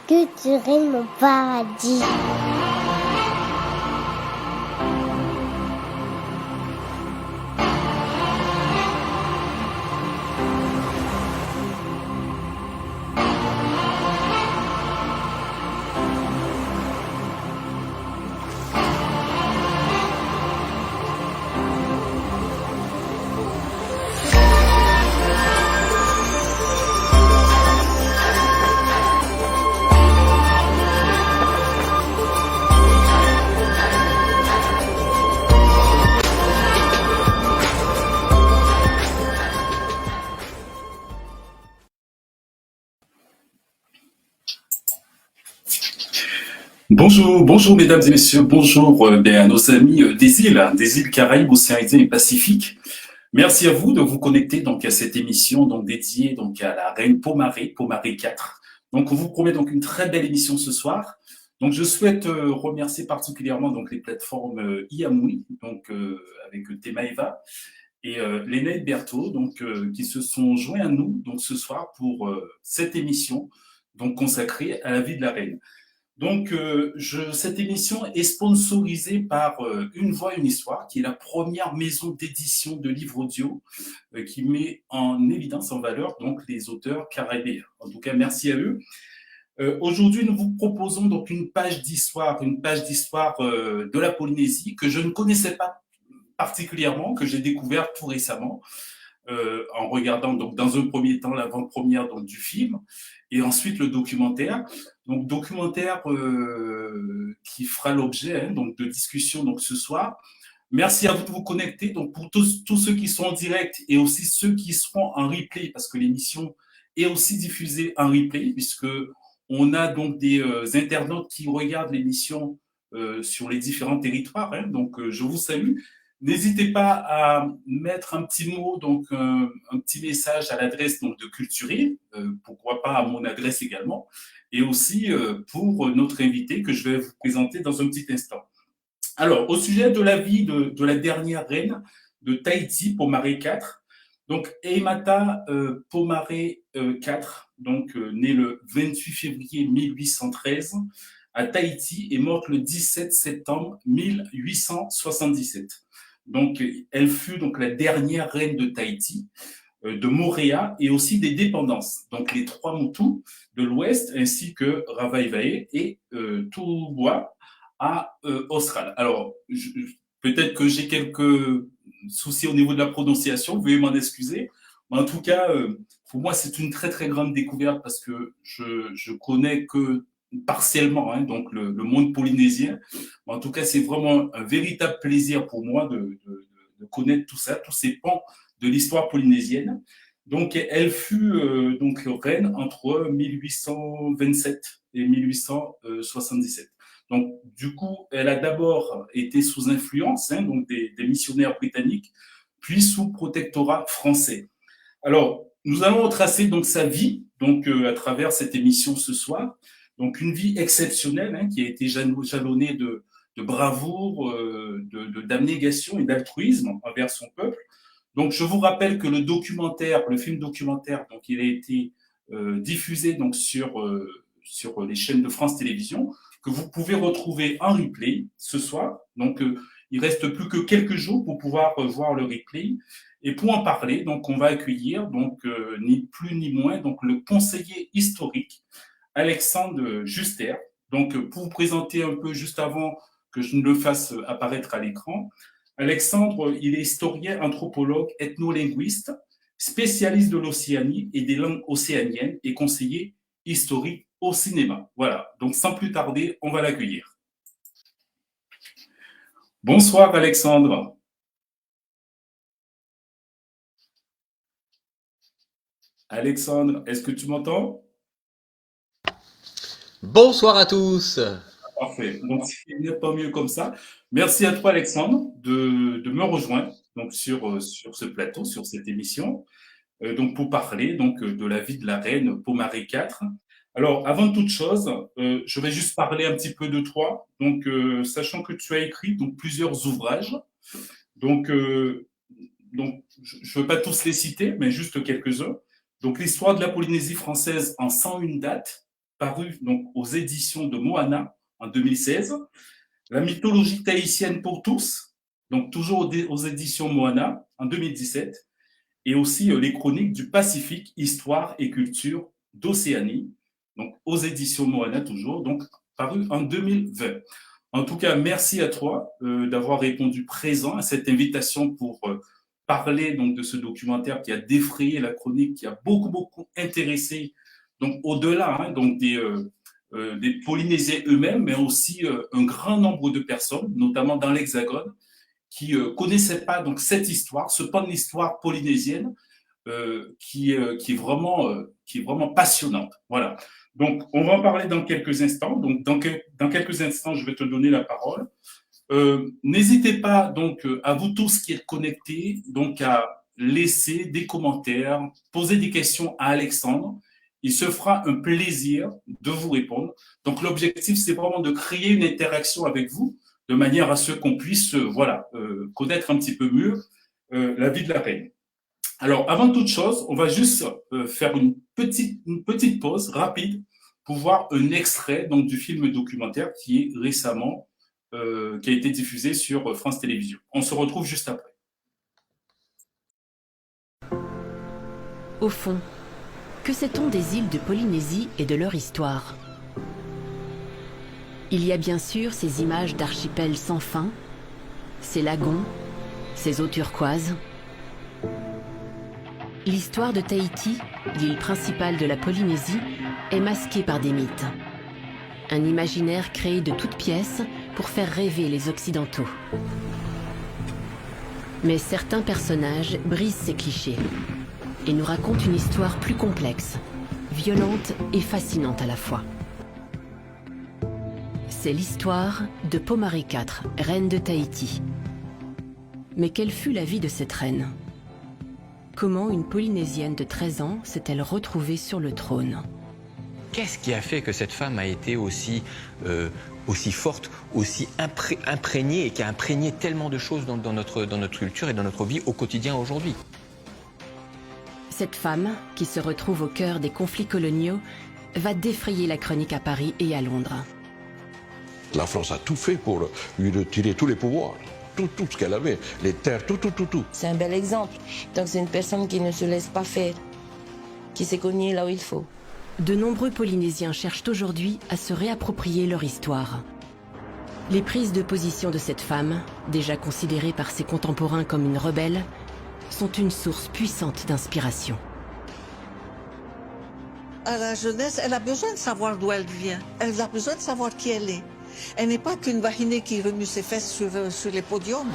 culturel mon paradis. Bonjour, bonjour mesdames et messieurs, bonjour à nos amis des îles Caraïbes, Océan Indien et Pacifique. Merci à vous de vous connecter donc à cette émission donc dédiée donc à la reine Pomaré, Pomaré 4. Donc on vous promet donc une très belle émission ce soir. Donc je souhaite remercier particulièrement donc les plateformes Iamoui, donc avec Temaeva et Léna Berthaud, donc qui se sont joints à nous donc ce soir pour cette émission donc consacrée à la vie de la reine. Donc, cette émission est sponsorisée par Une Voix, une Histoire, qui est la première maison d'édition de livres audio qui met en évidence, en valeur, donc les auteurs caribéens. En tout cas, merci à eux. Aujourd'hui, nous vous proposons donc une page d'histoire de la Polynésie que je ne connaissais pas particulièrement, que j'ai découvert tout récemment. En regardant donc dans un premier temps l'avant-première donc du film et ensuite le documentaire. Donc documentaire qui fera l'objet donc de discussion donc ce soir. Merci à vous de vous connecter. Donc pour tous ceux qui sont en direct et aussi ceux qui seront en replay parce que l'émission est aussi diffusée en replay puisque on a donc des internautes qui regardent l'émission sur les différents territoires. Donc je vous salue. N'hésitez pas à mettre un petit mot, donc un petit message à l'adresse donc de Culturé, pourquoi pas à mon adresse également, et aussi pour notre invité que je vais vous présenter dans un petit instant. Alors, au sujet de la vie de la dernière reine de Tahiti, Pomaré 4, donc Eimata Pomaré 4, donc née le 28 février 1813 à Tahiti et morte le 17 septembre 1877. Donc, elle fut donc la dernière reine de Tahiti, de Moorea et aussi des dépendances. Donc, les trois Motu de l'Ouest, ainsi que Ravaivae et Tuubua à Austral. Alors, peut-être que j'ai quelques soucis au niveau de la prononciation, veuillez m'en excuser. Mais en tout cas, pour moi, c'est une très, très grande découverte parce que je connais que partiellement donc le monde polynésien. En tout cas, c'est vraiment un véritable plaisir pour moi de connaître tout ça, tous ces pans de l'histoire polynésienne. Donc, elle fut donc reine entre 1827 et 1877. Donc, du coup, elle a d'abord été sous influence donc des missionnaires britanniques, puis sous protectorat français. Alors, nous allons retracer donc sa vie donc à travers cette émission ce soir. Donc une vie exceptionnelle qui a été jalonnée de bravoure, d'abnégation et d'altruisme envers son peuple. Donc je vous rappelle que le film documentaire, donc il a été diffusé donc sur les chaînes de France Télévisions, que vous pouvez retrouver en replay ce soir. Donc il reste plus que quelques jours pour pouvoir voir le replay. Et pour en parler, donc on va accueillir donc ni plus ni moins donc le conseiller historique Alexandre Juster. Donc, pour vous présenter un peu juste avant que je ne le fasse apparaître à l'écran, Alexandre, il est historien, anthropologue, ethnolinguiste, spécialiste de l'Océanie et des langues océaniennes et conseiller historique au cinéma. Voilà, donc sans plus tarder, on va l'accueillir. Bonsoir Alexandre. Alexandre, est-ce que tu m'entends? Bonsoir à tous. Parfait. Donc, il n'est pas mieux comme ça. Merci à toi, Alexandre, de me rejoindre donc, sur ce plateau, sur cette émission, donc, pour parler donc, de la vie de la reine Pomaré IV. Alors, avant toute chose, je vais juste parler un petit peu de toi. Donc, sachant que tu as écrit donc, plusieurs ouvrages. Donc, je ne veux pas tous les citer, mais juste quelques-uns. Donc, l'histoire de la Polynésie française en 101 dates. paru donc aux éditions de Moana en 2016. La mythologie tahitienne pour tous, donc toujours aux éditions Moana en 2017. Et aussi les chroniques du Pacifique, histoire et culture d'Océanie, donc aux éditions Moana toujours, donc paru en 2020. En tout cas, merci à toi d'avoir répondu présent à cette invitation pour parler donc de ce documentaire qui a défrayé la chronique, qui a beaucoup intéressé, donc au-delà donc des Polynésiens eux-mêmes, mais aussi un grand nombre de personnes, notamment dans l'Hexagone, qui connaissaient pas donc cette histoire, ce pan de l'histoire polynésienne qui est vraiment passionnante. Voilà. Donc, on va en parler dans quelques instants. Donc, dans quelques instants, je vais te donner la parole. N'hésitez pas donc à vous tous qui êtes connectés, donc à laisser des commentaires, poser des questions à Alexandre. Il se fera un plaisir de vous répondre. Donc l'objectif, c'est vraiment de créer une interaction avec vous, de manière à ce qu'on puisse, connaître un petit peu mieux la vie de la reine. Alors, avant toute chose, on va juste faire une petite pause rapide pour voir un extrait donc du film documentaire qui est récemment qui a été diffusé sur France Télévisions. On se retrouve juste après. Au fond, que sait-on des îles de Polynésie et de leur histoire? Il y a bien sûr ces images d'archipels sans fin, ces lagons, ces eaux turquoises. L'histoire de Tahiti, l'île principale de la Polynésie, est masquée par des mythes. Un imaginaire créé de toutes pièces pour faire rêver les Occidentaux. Mais certains personnages brisent ces clichés et nous racontent une histoire plus complexe, violente et fascinante à la fois. C'est l'histoire de Pomare IV, reine de Tahiti. Mais quelle fut la vie de cette reine? Comment une Polynésienne de 13 ans s'est-elle retrouvée sur le trône? Qu'est-ce qui a fait que cette femme a été aussi forte, aussi imprégnée et qui a imprégné tellement de choses dans notre culture et dans notre vie au quotidien aujourd'hui? Cette femme, qui se retrouve au cœur des conflits coloniaux, va défrayer la chronique à Paris et à Londres. La France a tout fait pour lui retirer tous les pouvoirs. Tout ce qu'elle avait, les terres, tout. C'est un bel exemple. Donc c'est une personne qui ne se laisse pas faire, qui s'est cognée là où il faut. De nombreux Polynésiens cherchent aujourd'hui à se réapproprier leur histoire. Les prises de position de cette femme, déjà considérée par ses contemporains comme une rebelle, sont une source puissante d'inspiration. À la jeunesse, elle a besoin de savoir d'où elle vient. Elle a besoin de savoir qui elle est. Elle n'est pas qu'une vahinée qui remue ses fesses sur les podiums.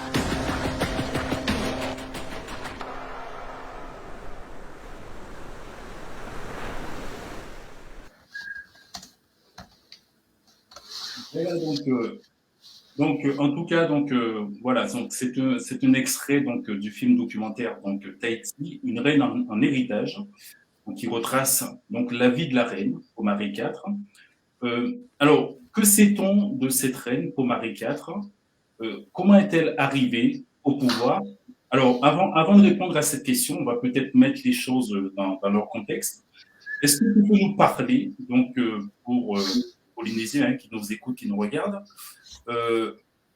Voilà, en tout cas, voilà, c'est un extrait donc du film documentaire donc Tahiti, une reine en héritage, donc, qui retrace donc la vie de la reine Pomare IV. Alors, que sait-on de cette reine Pomare IV? Comment est-elle arrivée au pouvoir? Alors, avant de répondre à cette question, on va peut-être mettre les choses dans leur contexte. Est-ce que tu peux nous parler, donc pour Polynésiens qui nous écoutent, qui nous regardent,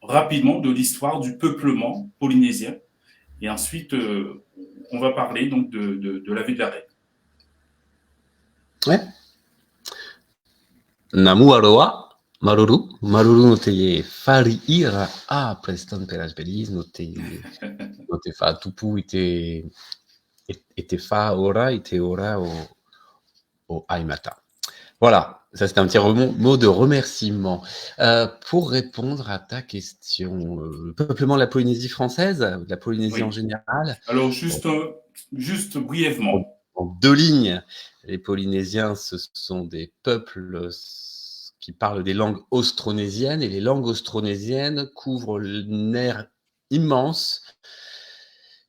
rapidement de l'histoire du peuplement polynésien, et ensuite on va parler donc de la vie de la reine. Ouais. Namu aroa, maruru no te whariira a Preston Perasbelis, no te whatupu i te whaora i te ora au Aimata. Voilà, ça c'est un petit mot de remerciement. Pour répondre à ta question, le peuplement de la Polynésie française, de la Polynésie en général. Alors juste brièvement. En deux lignes, les Polynésiens, ce sont des peuples qui parlent des langues austronésiennes, et les langues austronésiennes couvrent une aire immense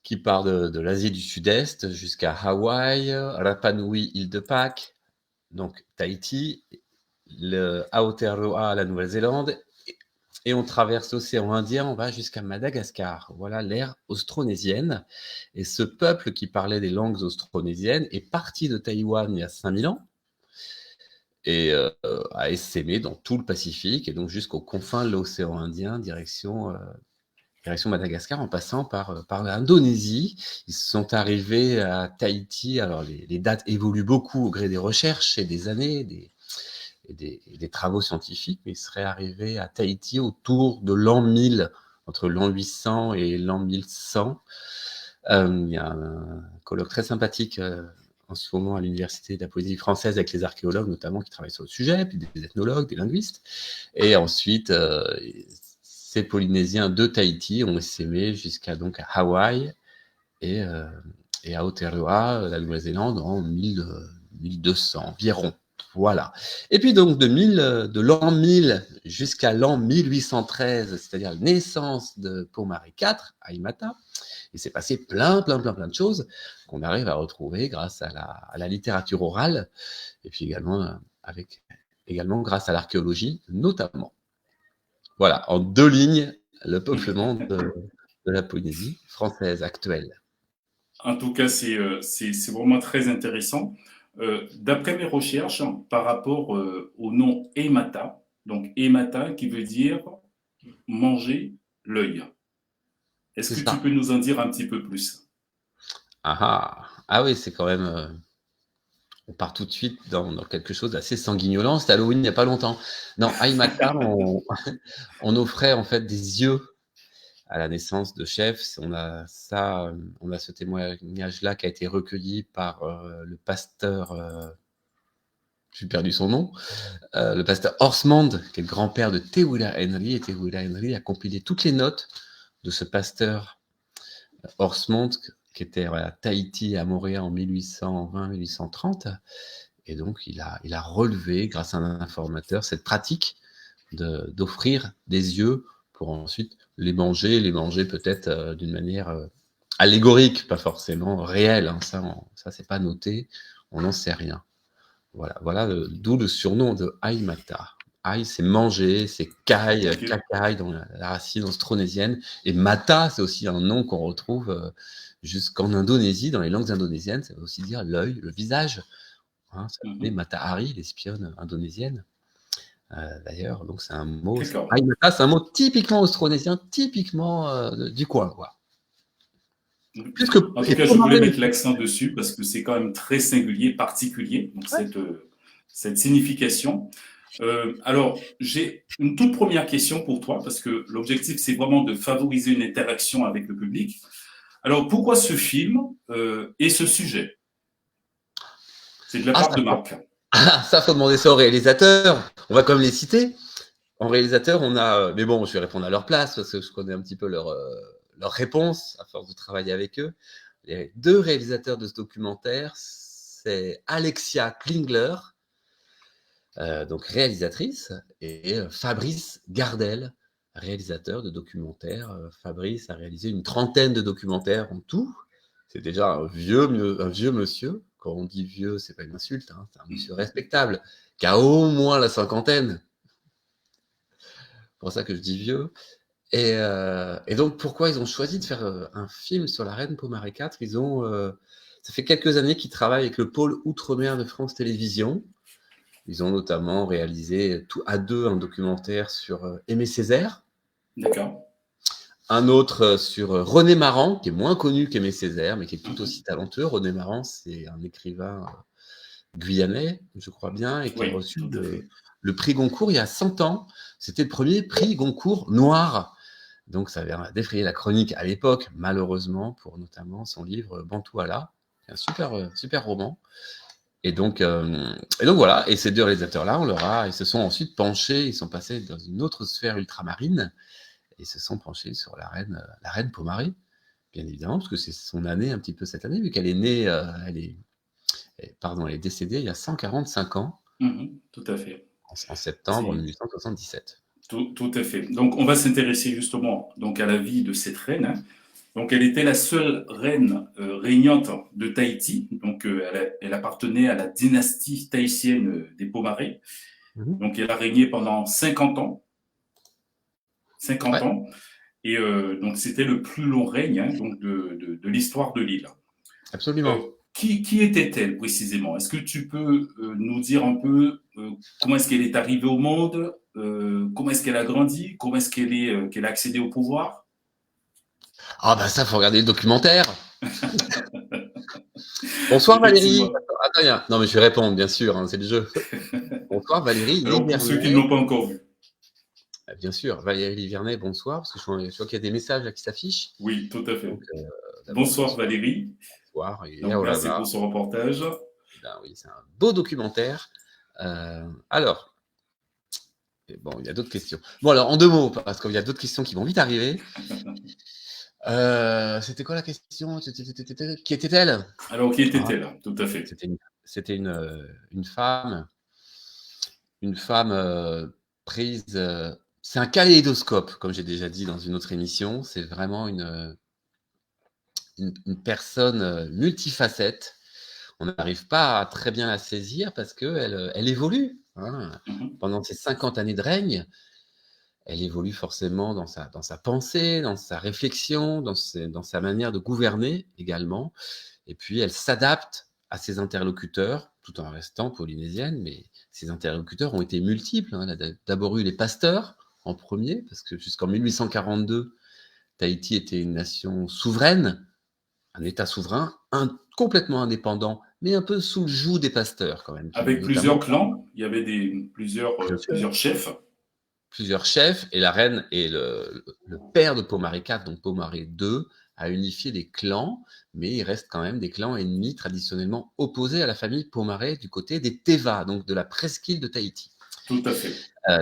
qui part de l'Asie du Sud-Est jusqu'à Hawaï, Rapa Nui, île de Pâques, donc Tahiti, le Aotearoa, la Nouvelle-Zélande, et on traverse l'océan Indien, on va jusqu'à Madagascar. Voilà l'ère austronésienne. Et ce peuple qui parlait des langues austronésiennes est parti de Taïwan il y a 5000 ans et a essaimé dans tout le Pacifique et donc jusqu'aux confins de l'océan Indien, direction Madagascar, en passant par l'Indonésie. Ils sont arrivés à Tahiti. Alors, les dates évoluent beaucoup au gré des recherches et des années, des travaux scientifiques, mais ils seraient arrivés à Tahiti autour de l'an 1000, entre l'an 800 et l'an 1100. Il y a un colloque très sympathique en ce moment à l'Université de la Polynésie française avec les archéologues notamment qui travaillent sur le sujet, puis des ethnologues, des linguistes. Et ensuite, ces Polynésiens de Tahiti ont essaimé jusqu'à donc à Hawaï et à Aotearoa, la Nouvelle-Zélande, en 1200 environ. Voilà. Et puis donc de l'an 1000 jusqu'à l'an 1813, c'est-à-dire la naissance de Pomare IV, Aimata, il s'est passé plein de choses qu'on arrive à retrouver grâce à la littérature orale et puis également grâce à l'archéologie notamment. Voilà, en 2 lignes, le peuplement de la Polynésie française actuelle. En tout cas, c'est vraiment très intéressant. D'après mes recherches, par rapport au nom Emata, donc Emata qui veut dire manger l'œil. Est-ce que tu peux nous en dire un petit peu plus? Ah oui, c'est quand même... on part tout de suite dans quelque chose d'assez sanguignolant. C'était Halloween il n'y a pas longtemps. Non, Aimata, on offrait en fait des yeux à la naissance de Chef. On a ce témoignage-là qui a été recueilli par le pasteur... j'ai perdu son nom, le pasteur Horsmond, qui est le grand-père de Te Wira Henry, et Te Wira Henry a compilé toutes les notes de ce pasteur Horsmond, qui était à Tahiti, à Moorea en 1820-1830, et donc il a relevé, grâce à un informateur, cette pratique d'offrir des yeux pour ensuite les manger peut-être d'une manière allégorique, pas forcément réelle, hein, ça c'est pas noté, on n'en sait rien. Voilà d'où le surnom de Aimata. Ai, c'est manger, c'est kai, kakai dans la racine austronésienne. Et mata, c'est aussi un nom qu'on retrouve jusqu'en Indonésie, dans les langues indonésiennes. Ça veut aussi dire l'œil, le visage. Hein, ça s'appelait Matahari, l'espionne indonésienne. D'ailleurs, donc c'est un mot. Aimata, c'est un mot typiquement austronésien, typiquement du coin, quoi. En tout cas, je voulais mettre l'accent dessus parce que c'est quand même très singulier, particulier, donc cette signification. Alors, j'ai une toute première question pour toi parce que l'objectif, c'est vraiment de favoriser une interaction avec le public. Alors, pourquoi ce film et ce sujet? C'est de la part de Marc. Ça, faut demander ça au réalisateur. On va quand même les citer. En réalisateur, on a... Mais bon, je vais répondre à leur place parce que je connais un petit peu leur réponse à force de travailler avec eux. Les 2 réalisateurs de ce documentaire, c'est Alexia Klingler, donc réalisatrice, et Fabrice Gardel, réalisateur de documentaires. Fabrice a réalisé une 30aine de documentaires en tout. C'est déjà un vieux monsieur. Quand on dit vieux, c'est pas une insulte, hein, c'est un monsieur respectable, qui a au moins la 50aine. C'est pour ça que je dis vieux. Et donc, pourquoi ils ont choisi de faire un film sur la reine Pomare IV? Ça fait quelques années qu'ils travaillent avec le pôle Outre-mer de France Télévisions. Ils ont notamment réalisé à 2 un documentaire sur Aimé Césaire. D'accord. Un autre sur René Maran, qui est moins connu qu'Aimé Césaire, mais qui est tout aussi talentueux. René Maran, c'est un écrivain guyanais, je crois bien, et qui a reçu le prix Goncourt il y a 100 ans. C'était le premier prix Goncourt noir. Donc, ça avait défrayé la chronique à l'époque, malheureusement, pour notamment son livre Bantuala, un super roman. Et donc voilà. Et ces 2 réalisateurs-là, ils se sont ensuite penchés, ils sont passés dans une autre sphère ultramarine, et se sont penchés sur la reine Pomare, bien évidemment, parce que c'est son année un petit peu cette année, vu qu'elle est née, elle est décédée il y a 145 ans. Tout à fait. En septembre 1877. Tout à fait. Donc, on va s'intéresser justement donc, à la vie de cette reine. Hein. Donc, elle était la seule reine régnante de Tahiti. Donc, elle appartenait à la dynastie tahitienne des Pomare. Donc, elle a régné pendant 50 ans. 50 ans. Et donc, c'était le plus long règne donc de l'histoire de l'île. Absolument. Qui était-elle précisément? Est-ce que tu peux nous dire un peu comment est-ce qu'elle est arrivée au monde, comment est-ce qu'elle a grandi, comment est-ce qu'elle a accédé au pouvoir. Ah bah ça, faut regarder le documentaire. Bonsoir Valérie. Effectivement. Attends, non mais je vais répondre, bien sûr, hein, c'est le jeu. Bonsoir Valérie Alors, pour ceux qui ne Vernet. l'ont pas encore vu. Bien sûr, Valérie Vernet, bonsoir, parce que je vois qu'il y a des messages là qui s'affichent. Oui, tout à fait. Donc, d'abord, Bonsoir Valérie. bonsoir. Et Donc, oh là merci là. pour ce reportage. Ben oui, c'est un beau documentaire. Alors, bon, il y a d'autres questions. Bon, alors, en 2 mots, parce qu'il y a d'autres questions qui vont vite arriver. C'était quoi la question? Qui était-elle? Alors, qui était-elle? Tout à fait. C'était une femme prise. C'est un kaléidoscope, comme j'ai déjà dit dans une autre émission. C'est vraiment une personne multifacette. On n'arrive pas à très bien la saisir parce qu'elle elle évolue. Hein. Pendant ses 50 années de règne, elle évolue forcément dans sa pensée, dans sa réflexion, dans sa manière de gouverner également. Et puis, elle s'adapte à ses interlocuteurs, tout en restant polynésienne, mais ses interlocuteurs ont été multiples. Hein. Elle a d'abord eu les pasteurs en premier, parce que jusqu'en 1842, Tahiti était une nation souveraine, un État souverain, complètement indépendant, mais un peu sous le joug des pasteurs quand même. Avec plusieurs clans, il y avait plusieurs chefs. Plusieurs chefs, et la reine et le père de Pomare IV, donc Pomare II, a unifié des clans, mais il reste quand même des clans ennemis traditionnellement opposés à la famille Pomare du côté des Teva, donc de la presqu'île de Tahiti. Tout à fait.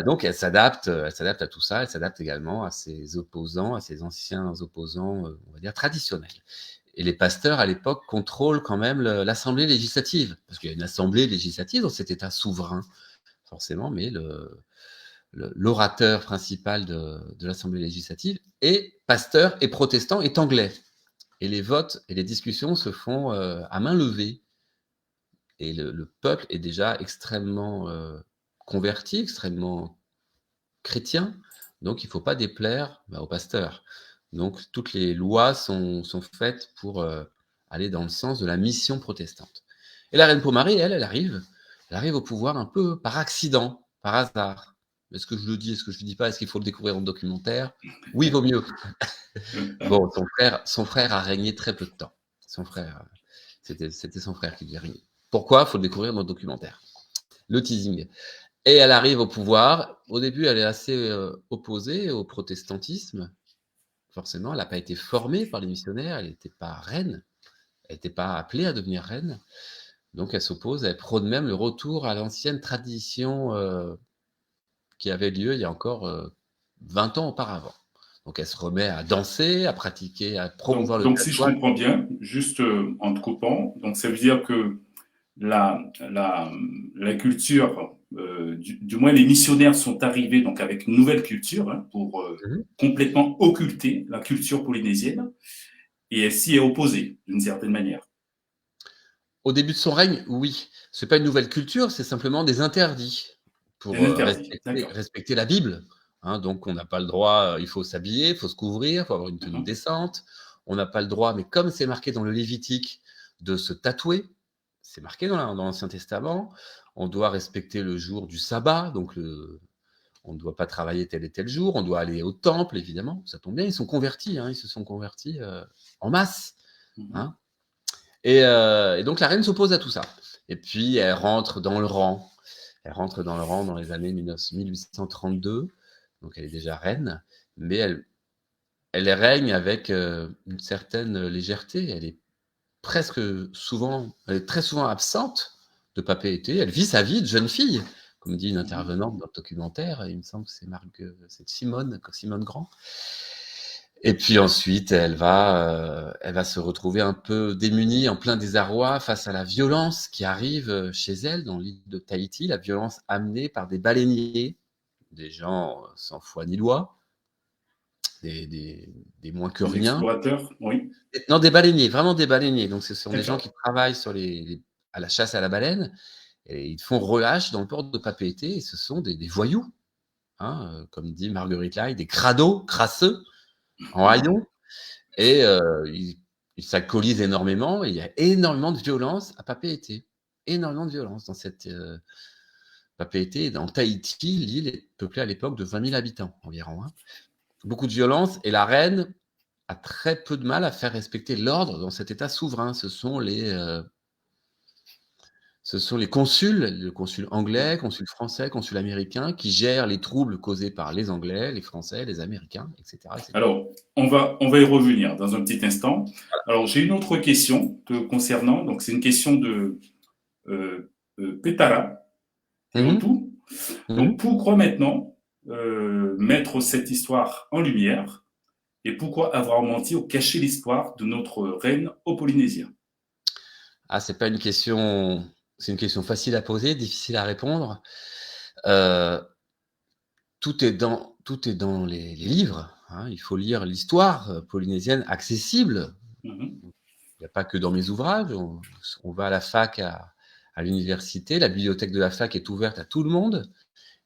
Donc elle s'adapte à tout ça, elle s'adapte également à ses opposants, à ses anciens opposants, on va dire traditionnels. Et les pasteurs, à l'époque, contrôlent quand même l'Assemblée législative, parce qu'il y a une Assemblée législative dans cet État souverain, forcément, mais l'orateur principal de l'Assemblée législative est pasteur et protestant, est anglais. Et les votes et les discussions se font à main levée. Et le peuple est déjà extrêmement converti, extrêmement chrétien, donc il ne faut pas déplaire aux pasteurs. Donc toutes les lois sont faites pour aller dans le sens de la mission protestante. Et la reine Pomare, elle arrive au pouvoir un peu par accident, par hasard. Est-ce que je le dis, est-ce que je ne le dis pas, est-ce qu'il faut le découvrir dans le documentaire? Oui, il vaut mieux. Bon, son frère a régné très peu de temps. Son frère, c'était son frère qui devait régner. Pourquoi? Il faut le découvrir dans le documentaire. Le teasing. Et elle arrive au pouvoir. Au début, elle est assez opposée au protestantisme. Forcément, elle n'a pas été formée par les missionnaires, elle n'était pas reine, elle n'était pas appelée à devenir reine. Donc elle s'oppose, elle prône même le retour à l'ancienne tradition qui avait lieu il y a encore 20 ans auparavant. Donc elle se remet à danser, à pratiquer, à promouvoir le tatouage. Donc si je comprends bien, juste en te coupant, donc ça veut dire que la culture, du moins les missionnaires sont arrivés donc avec une nouvelle culture pour complètement occulter la culture polynésienne, et elle s'y est opposée d'une certaine manière. Au début de son règne, oui. Ce n'est pas une nouvelle culture, c'est simplement des interdits pour respecter la Bible. Hein, donc on n'a pas le droit, il faut s'habiller, il faut se couvrir, il faut avoir une tenue décente. On n'a pas le droit, mais comme c'est marqué dans le Lévitique, de se tatouer. C'est marqué dans l'Ancien Testament. On doit respecter le jour du sabbat, donc on ne doit pas travailler tel et tel jour. On doit aller au temple, évidemment. Ça tombe bien, ils sont convertis. Ils se sont convertis en masse. Hein. Et donc la reine s'oppose à tout ça. Et puis elle rentre dans le rang. Elle rentre dans le rang dans les années 1832. Donc elle est déjà reine, mais elle règne avec une certaine légèreté. Elle est très souvent absente de papier-été. Elle vit sa vie de jeune fille, comme dit une intervenante dans le documentaire. Il me semble que c'est Simone Grand. Et puis ensuite, elle va se retrouver un peu démunie, en plein désarroi face à la violence qui arrive chez elle dans l'île de Tahiti, la violence amenée par des baleiniers, des gens sans foi ni loi, des moins que rien. Des explorateurs, oui. Non, des baleiniers, vraiment des baleiniers. Donc ce sont des gens qui travaillent à la chasse à la baleine, et ils font relâche dans le port de Papeete, et ce sont des voyous, comme dit Marguerite Lai, des crados, crasseux, en haillons, et ils s'alcoolisent énormément, et il y a énormément de violence à Papeete, énormément de violence dans Papeete. Dans Tahiti, l'île est peuplée à l'époque de 20 000 habitants environ. Beaucoup de violence, et la reine a très peu de mal à faire respecter l'ordre dans cet État souverain. Ce sont les consuls, le consul anglais, consul français, consul américain, qui gèrent les troubles causés par les Anglais, les Français, les Américains, etc. etc. Alors, on va y revenir dans un petit instant. Alors, j'ai une autre question te concernant. Donc, c'est une question de Petara, tout. Donc, pourquoi maintenant mettre cette histoire en lumière, et pourquoi avoir menti ou caché l'histoire de notre reine aux Polynésiens? Ah, c'est pas une question... C'est une question facile à poser, difficile à répondre. Tout est dans les livres. Il faut lire l'histoire polynésienne accessible. Il n'y a pas que dans mes ouvrages. On va à la fac, à l'université. La bibliothèque de la fac est ouverte à tout le monde.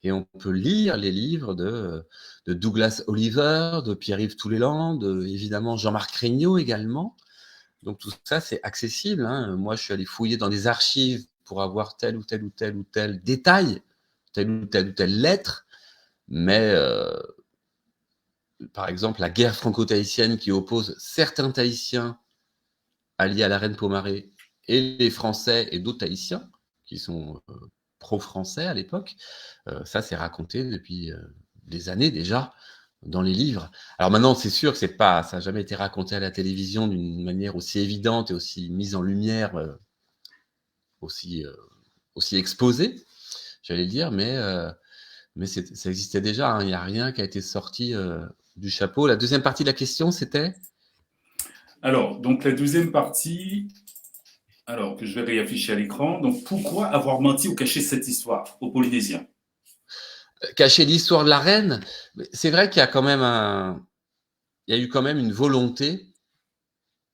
Et on peut lire les livres de Douglas Oliver, de Pierre-Yves Touléland, évidemment Jean-Marc Regnault également. Donc tout ça, c'est accessible. Moi, je suis allé fouiller dans des archives pour avoir tel ou tel ou tel ou tel détail, telle ou telle lettre. Mais, par exemple, la guerre franco-tahitienne qui oppose certains Tahitiens alliés à la reine Pomaré et les Français et d'autres Tahitiens qui sont pro-français à l'époque, ça, c'est raconté depuis des années déjà dans les livres. Alors maintenant, c'est sûr que ça n'a jamais été raconté à la télévision d'une manière aussi évidente et aussi mise en lumière, aussi exposée, j'allais le dire, mais ça existait déjà. Il n'y a rien qui a été sorti du chapeau. La deuxième partie de la question, c'était? Alors, donc la deuxième partie, alors que je vais réafficher à l'écran. Donc, pourquoi avoir menti ou caché cette histoire aux Polynésiens? Cacher l'histoire de la reine, c'est vrai qu'il y a quand même il y a eu quand même une volonté,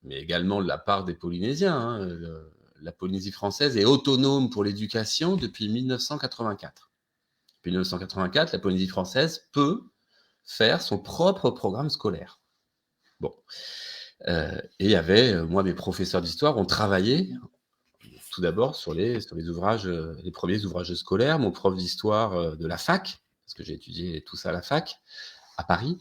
mais également de la part des Polynésiens. La Polynésie française est autonome pour l'éducation depuis 1984. Depuis 1984, la Polynésie française peut faire son propre programme scolaire. Bon. Et il y avait, moi, mes professeurs d'histoire ont travaillé tout d'abord sur les ouvrages, les premiers ouvrages scolaires. Mon prof d'histoire de la fac, parce que j'ai étudié tout ça à la fac, à Paris,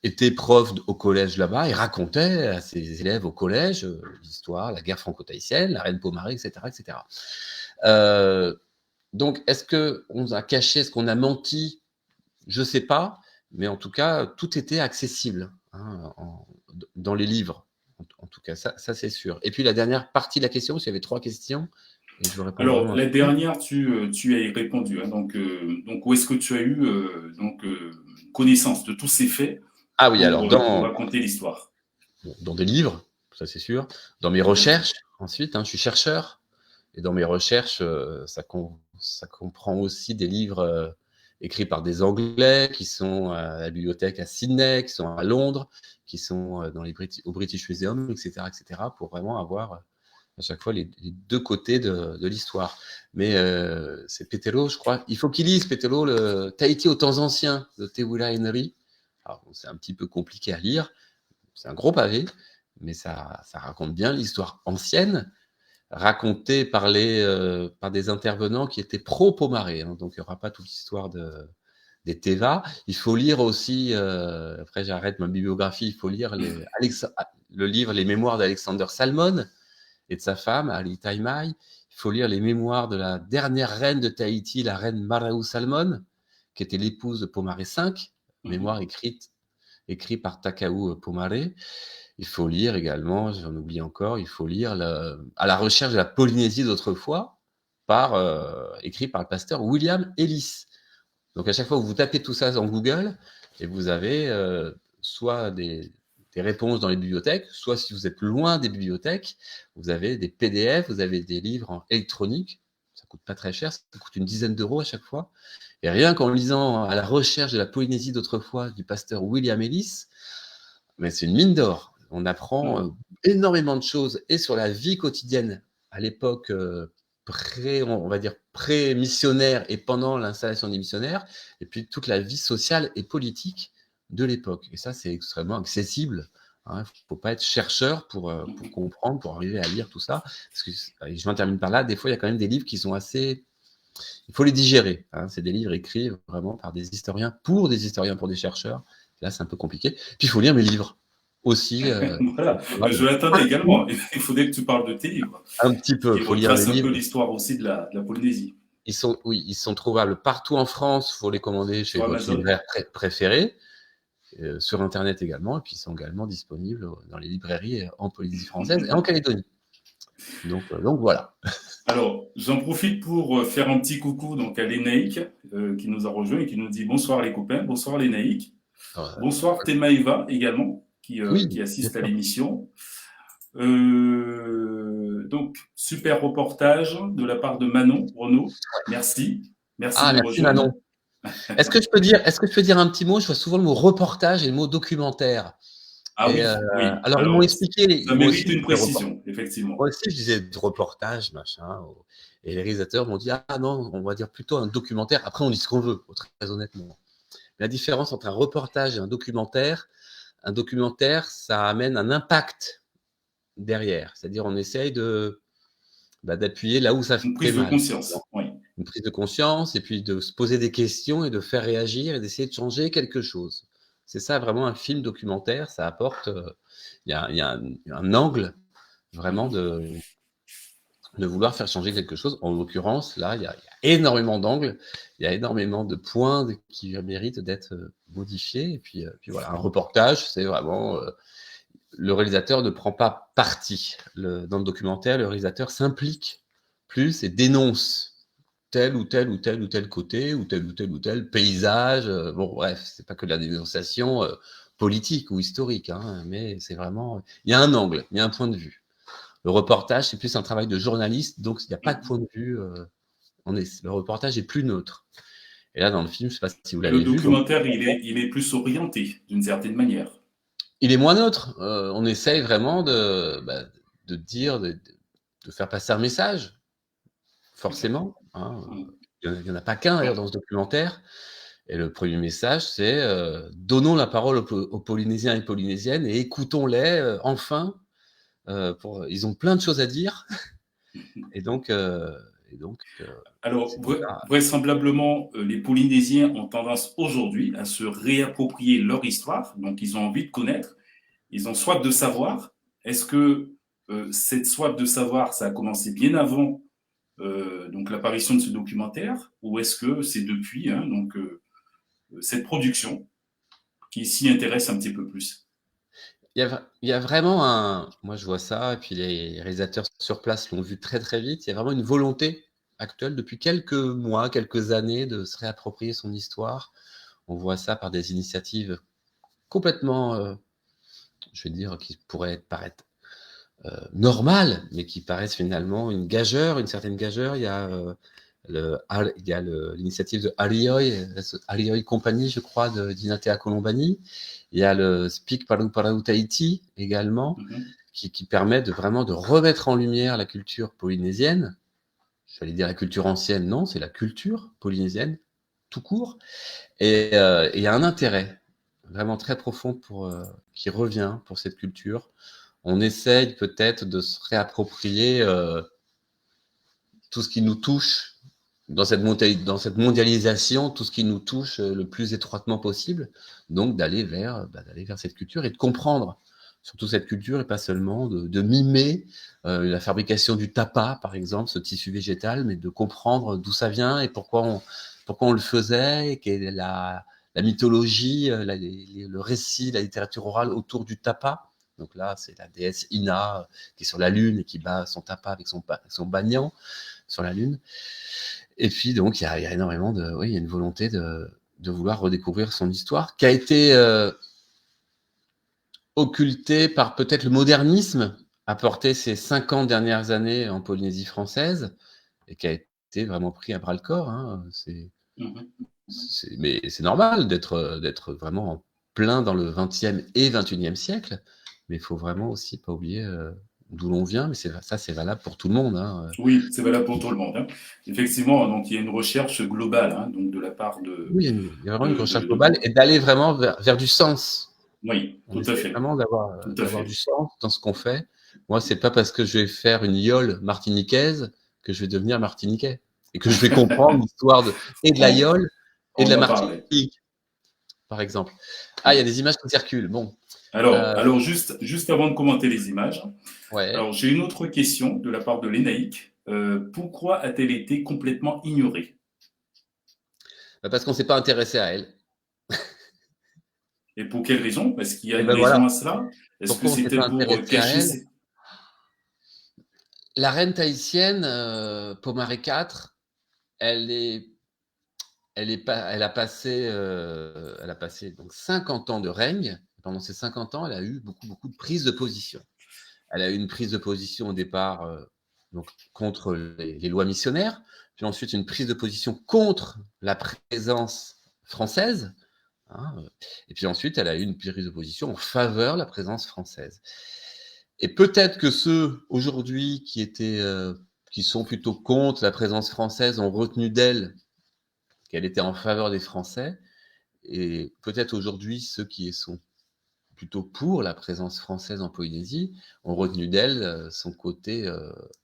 était prof au collège là-bas et racontait à ses élèves au collège l'histoire, la guerre franco-tahitienne, la reine Pomaré, etc. etc. Donc, est-ce qu'on a caché, est-ce qu'on a menti? Je ne sais pas, mais en tout cas, tout était accessible dans les livres. En tout cas, ça c'est sûr. Et puis la dernière partie de la question, parce qu'il y avait 3 questions. Et je Alors, la dernière, tu as y répondu. Donc, où est-ce que tu as eu connaissance de tous ces faits pour raconter l'histoire? Dans des livres, ça c'est sûr. Dans mes recherches, ensuite, je suis chercheur. Et dans mes recherches, ça comprend aussi des livres écrits par des Anglais qui sont à la bibliothèque à Sydney, qui sont à Londres, qui sont au British Museum, etc., etc., pour vraiment avoir à chaque fois les 2 côtés de l'histoire. Mais c'est Petelo, je crois. Il faut qu'il lise, Petelo, le Tahiti aux temps anciens de Te Wira Henry. Alors, c'est un petit peu compliqué à lire. C'est un gros pavé, mais ça raconte bien l'histoire ancienne, racontée par des intervenants qui étaient pro-Pomaré. Donc, il n'y aura pas toute l'histoire des Teva. Il faut lire aussi, après j'arrête ma bibliographie, il faut lire le livre Les Mémoires d'Alexander Salmon et de sa femme, Ali Taimai. Il faut lire les mémoires de la dernière reine de Tahiti, la reine Maraou Salmon, qui était l'épouse de Pomaré V, mémoire écrite par Takao Pomaré. Il faut lire également, j'en oublie encore, il faut lire À la recherche de la Polynésie d'autrefois, écrit par le pasteur William Ellis. Donc à chaque fois que vous tapez tout ça dans Google, et vous avez soit des réponses dans les bibliothèques, soit si vous êtes loin des bibliothèques, vous avez des PDF, vous avez des livres en électronique. Ça coûte pas très cher, ça coûte une dizaine d'euros à chaque fois. Et rien qu'en lisant À la recherche de la Polynésie d'autrefois du pasteur William Ellis, mais c'est une mine d'or. On apprend énormément de choses et sur la vie quotidienne à l'époque on va dire pré-missionnaire et pendant l'installation des missionnaires, et puis toute la vie sociale et politique de l'époque. Et ça, c'est extrêmement accessible. Il ne faut pas être chercheur pour comprendre, pour arriver à lire tout ça. Parce que, je m'en termine par là, des fois, il y a quand même des livres qui sont assez il faut les digérer. Hein. C'est des livres écrits vraiment par des historiens, pour des chercheurs. Là, c'est un peu compliqué. Puis, il faut lire mes livres aussi. Voilà, je l'attendais également. Il faudrait que tu parles de tes livres. Un petit peu, il faut lire retrace les un livres. peu l'histoire aussi de la Polynésie. Ils sont trouvables partout en France. Il faut les commander chez Sur votre Amazon. libraire préféré, sur Internet également. Et puis, ils sont également disponibles dans les librairies en Polynésie française et en Calédonie. Donc voilà. Alors, j'en profite pour faire un petit coucou donc, à Lénaïque qui nous a rejoint et qui nous dit bonsoir les copains, bonsoir Lénaïque. Bonsoir Temaïva également qui assiste à l'émission. Donc, super reportage de la part de Manon Renaud. Merci. Merci Manon. Est-ce que je peux dire un petit mot? Je vois souvent le mot reportage et le mot documentaire. Oui. Alors, ils m'ont expliqué. Ça mérite une précision, effectivement. Moi aussi, je disais reportage, machin. Et les réalisateurs m'ont dit ah non, on va dire plutôt un documentaire. Après, on dit ce qu'on veut, très honnêtement. La différence entre un reportage et un documentaire, ça amène un impact derrière. C'est-à-dire, on essaye d'appuyer là où ça fait mal. Une prise de conscience, oui. Une prise de conscience, et puis de se poser des questions et de faire réagir et d'essayer de changer quelque chose. C'est ça vraiment un film documentaire, ça apporte, il y a un angle vraiment de vouloir faire changer quelque chose. En l'occurrence, là, il y a énormément d'angles, il y a énormément de points qui méritent d'être modifiés. Et puis voilà, un reportage, c'est vraiment... le réalisateur ne prend pas parti. Dans le documentaire, le réalisateur s'implique plus et dénonce tel ou tel côté, ou tel paysage. Bon, bref, c'est pas que de la dénonciation politique ou historique, hein, mais c'est vraiment... Il y a un angle, il y a un point de vue. Le reportage, c'est plus un travail de journaliste, donc il n'y a pas de point de vue. Le reportage est plus neutre. Et là, dans le film, je ne sais pas si vous l'avez vu. Le documentaire, il est plus orienté, d'une certaine manière. Il est moins neutre. On essaye vraiment de dire, de faire passer un message, forcément. Hein. Il n'y en a pas qu'un d'ailleurs dans ce documentaire. Et le premier message, c'est donnons la parole aux Polynésiens et Polynésiennes et écoutons-les enfin. Ils ont plein de choses à dire. Et donc alors, vraisemblablement, les Polynésiens ont tendance aujourd'hui à se réapproprier leur histoire. Donc, ils ont envie de connaître. Ils ont soif de savoir. Est-ce que cette soif de savoir, ça a commencé bien avant donc l'apparition de ce documentaire, ou est-ce que c'est depuis cette production qui s'y intéresse un petit peu plus? Il y a vraiment moi je vois ça, et puis les réalisateurs sur place l'ont vu très très vite, il y a vraiment une volonté actuelle depuis quelques mois, quelques années de se réapproprier son histoire. On voit ça par des initiatives complètement, je vais dire, qui pourraient paraître normales, mais qui paraissent finalement une certaine gageure. Il y a l'initiative de Alioi Company, je crois, d'Inatea Colombani. Il y a le Speak Palau Palau Tahiti également, qui permet vraiment de remettre en lumière la culture polynésienne. Je vais dire la culture ancienne, non, c'est la culture polynésienne, tout court. Et il y a un intérêt vraiment très profond qui revient pour cette culture. On essaye peut-être de se réapproprier tout ce qui nous touche dans cette mondialisation, tout ce qui nous touche le plus étroitement possible, donc d'aller vers cette culture et de comprendre surtout cette culture, et pas seulement de mimer la fabrication du tapa, par exemple, ce tissu végétal, mais de comprendre d'où ça vient et pourquoi on le faisait, et quelle est la mythologie, le récit, la littérature orale autour du tapa. Donc là, c'est la déesse Ina qui est sur la Lune et qui bat son tapa avec son banyan sur la Lune. Et puis, donc, il y a énormément il y a une volonté de vouloir redécouvrir son histoire, qui a été occultée par peut-être le modernisme apporté ces 50 dernières années en Polynésie française, et qui a été vraiment pris à bras-le-corps. Hein. Mais c'est normal d'être vraiment en plein dans le XXe et XXIe siècle, mais il faut vraiment aussi pas oublier d'où l'on vient, mais c'est valable pour tout le monde. Hein. Oui, c'est valable pour tout le monde. Hein. Effectivement, donc il y a une recherche globale, hein, donc de la part de... Oui, il y a vraiment une recherche globale, et d'aller vraiment vers du sens. Oui, tout à fait. Vraiment d'avoir du sens dans ce qu'on fait. Moi, c'est pas parce que je vais faire une yole martiniquaise que je vais devenir martiniquais. et que je fais comprendre l'histoire et de l'aïeul et On de la va parler. Martinique, par exemple. Ah, il y a des images qui circulent. Bon. Alors juste avant de commenter les images, Ouais. alors j'ai une autre question de la part de Lénaïque. Pourquoi a-t-elle été complètement ignorée? Parce qu'on ne s'est pas intéressé à elle. Et pour quelle raison? Est-ce qu'il y a Et une ben raison voilà. à cela? Est-ce que Pourquoi on ne s'est c'était pas pour intéressé à cacher elle? ses... La reine tahitienne, Pomare IV, elle a passé donc 50 ans de règne. Pendant ces 50 ans, elle a eu beaucoup de prises de position. Elle a eu une prise de position au départ donc, contre les lois missionnaires, puis ensuite une prise de position contre la présence française, hein, et puis ensuite elle a eu une prise de position en faveur de la présence française. Et peut-être que ceux aujourd'hui qui sont plutôt contre la présence française ont retenu d'elle qu'elle était en faveur des Français, et peut-être aujourd'hui ceux qui sont plutôt pour la présence française en Polynésie ont retenu d'elle son côté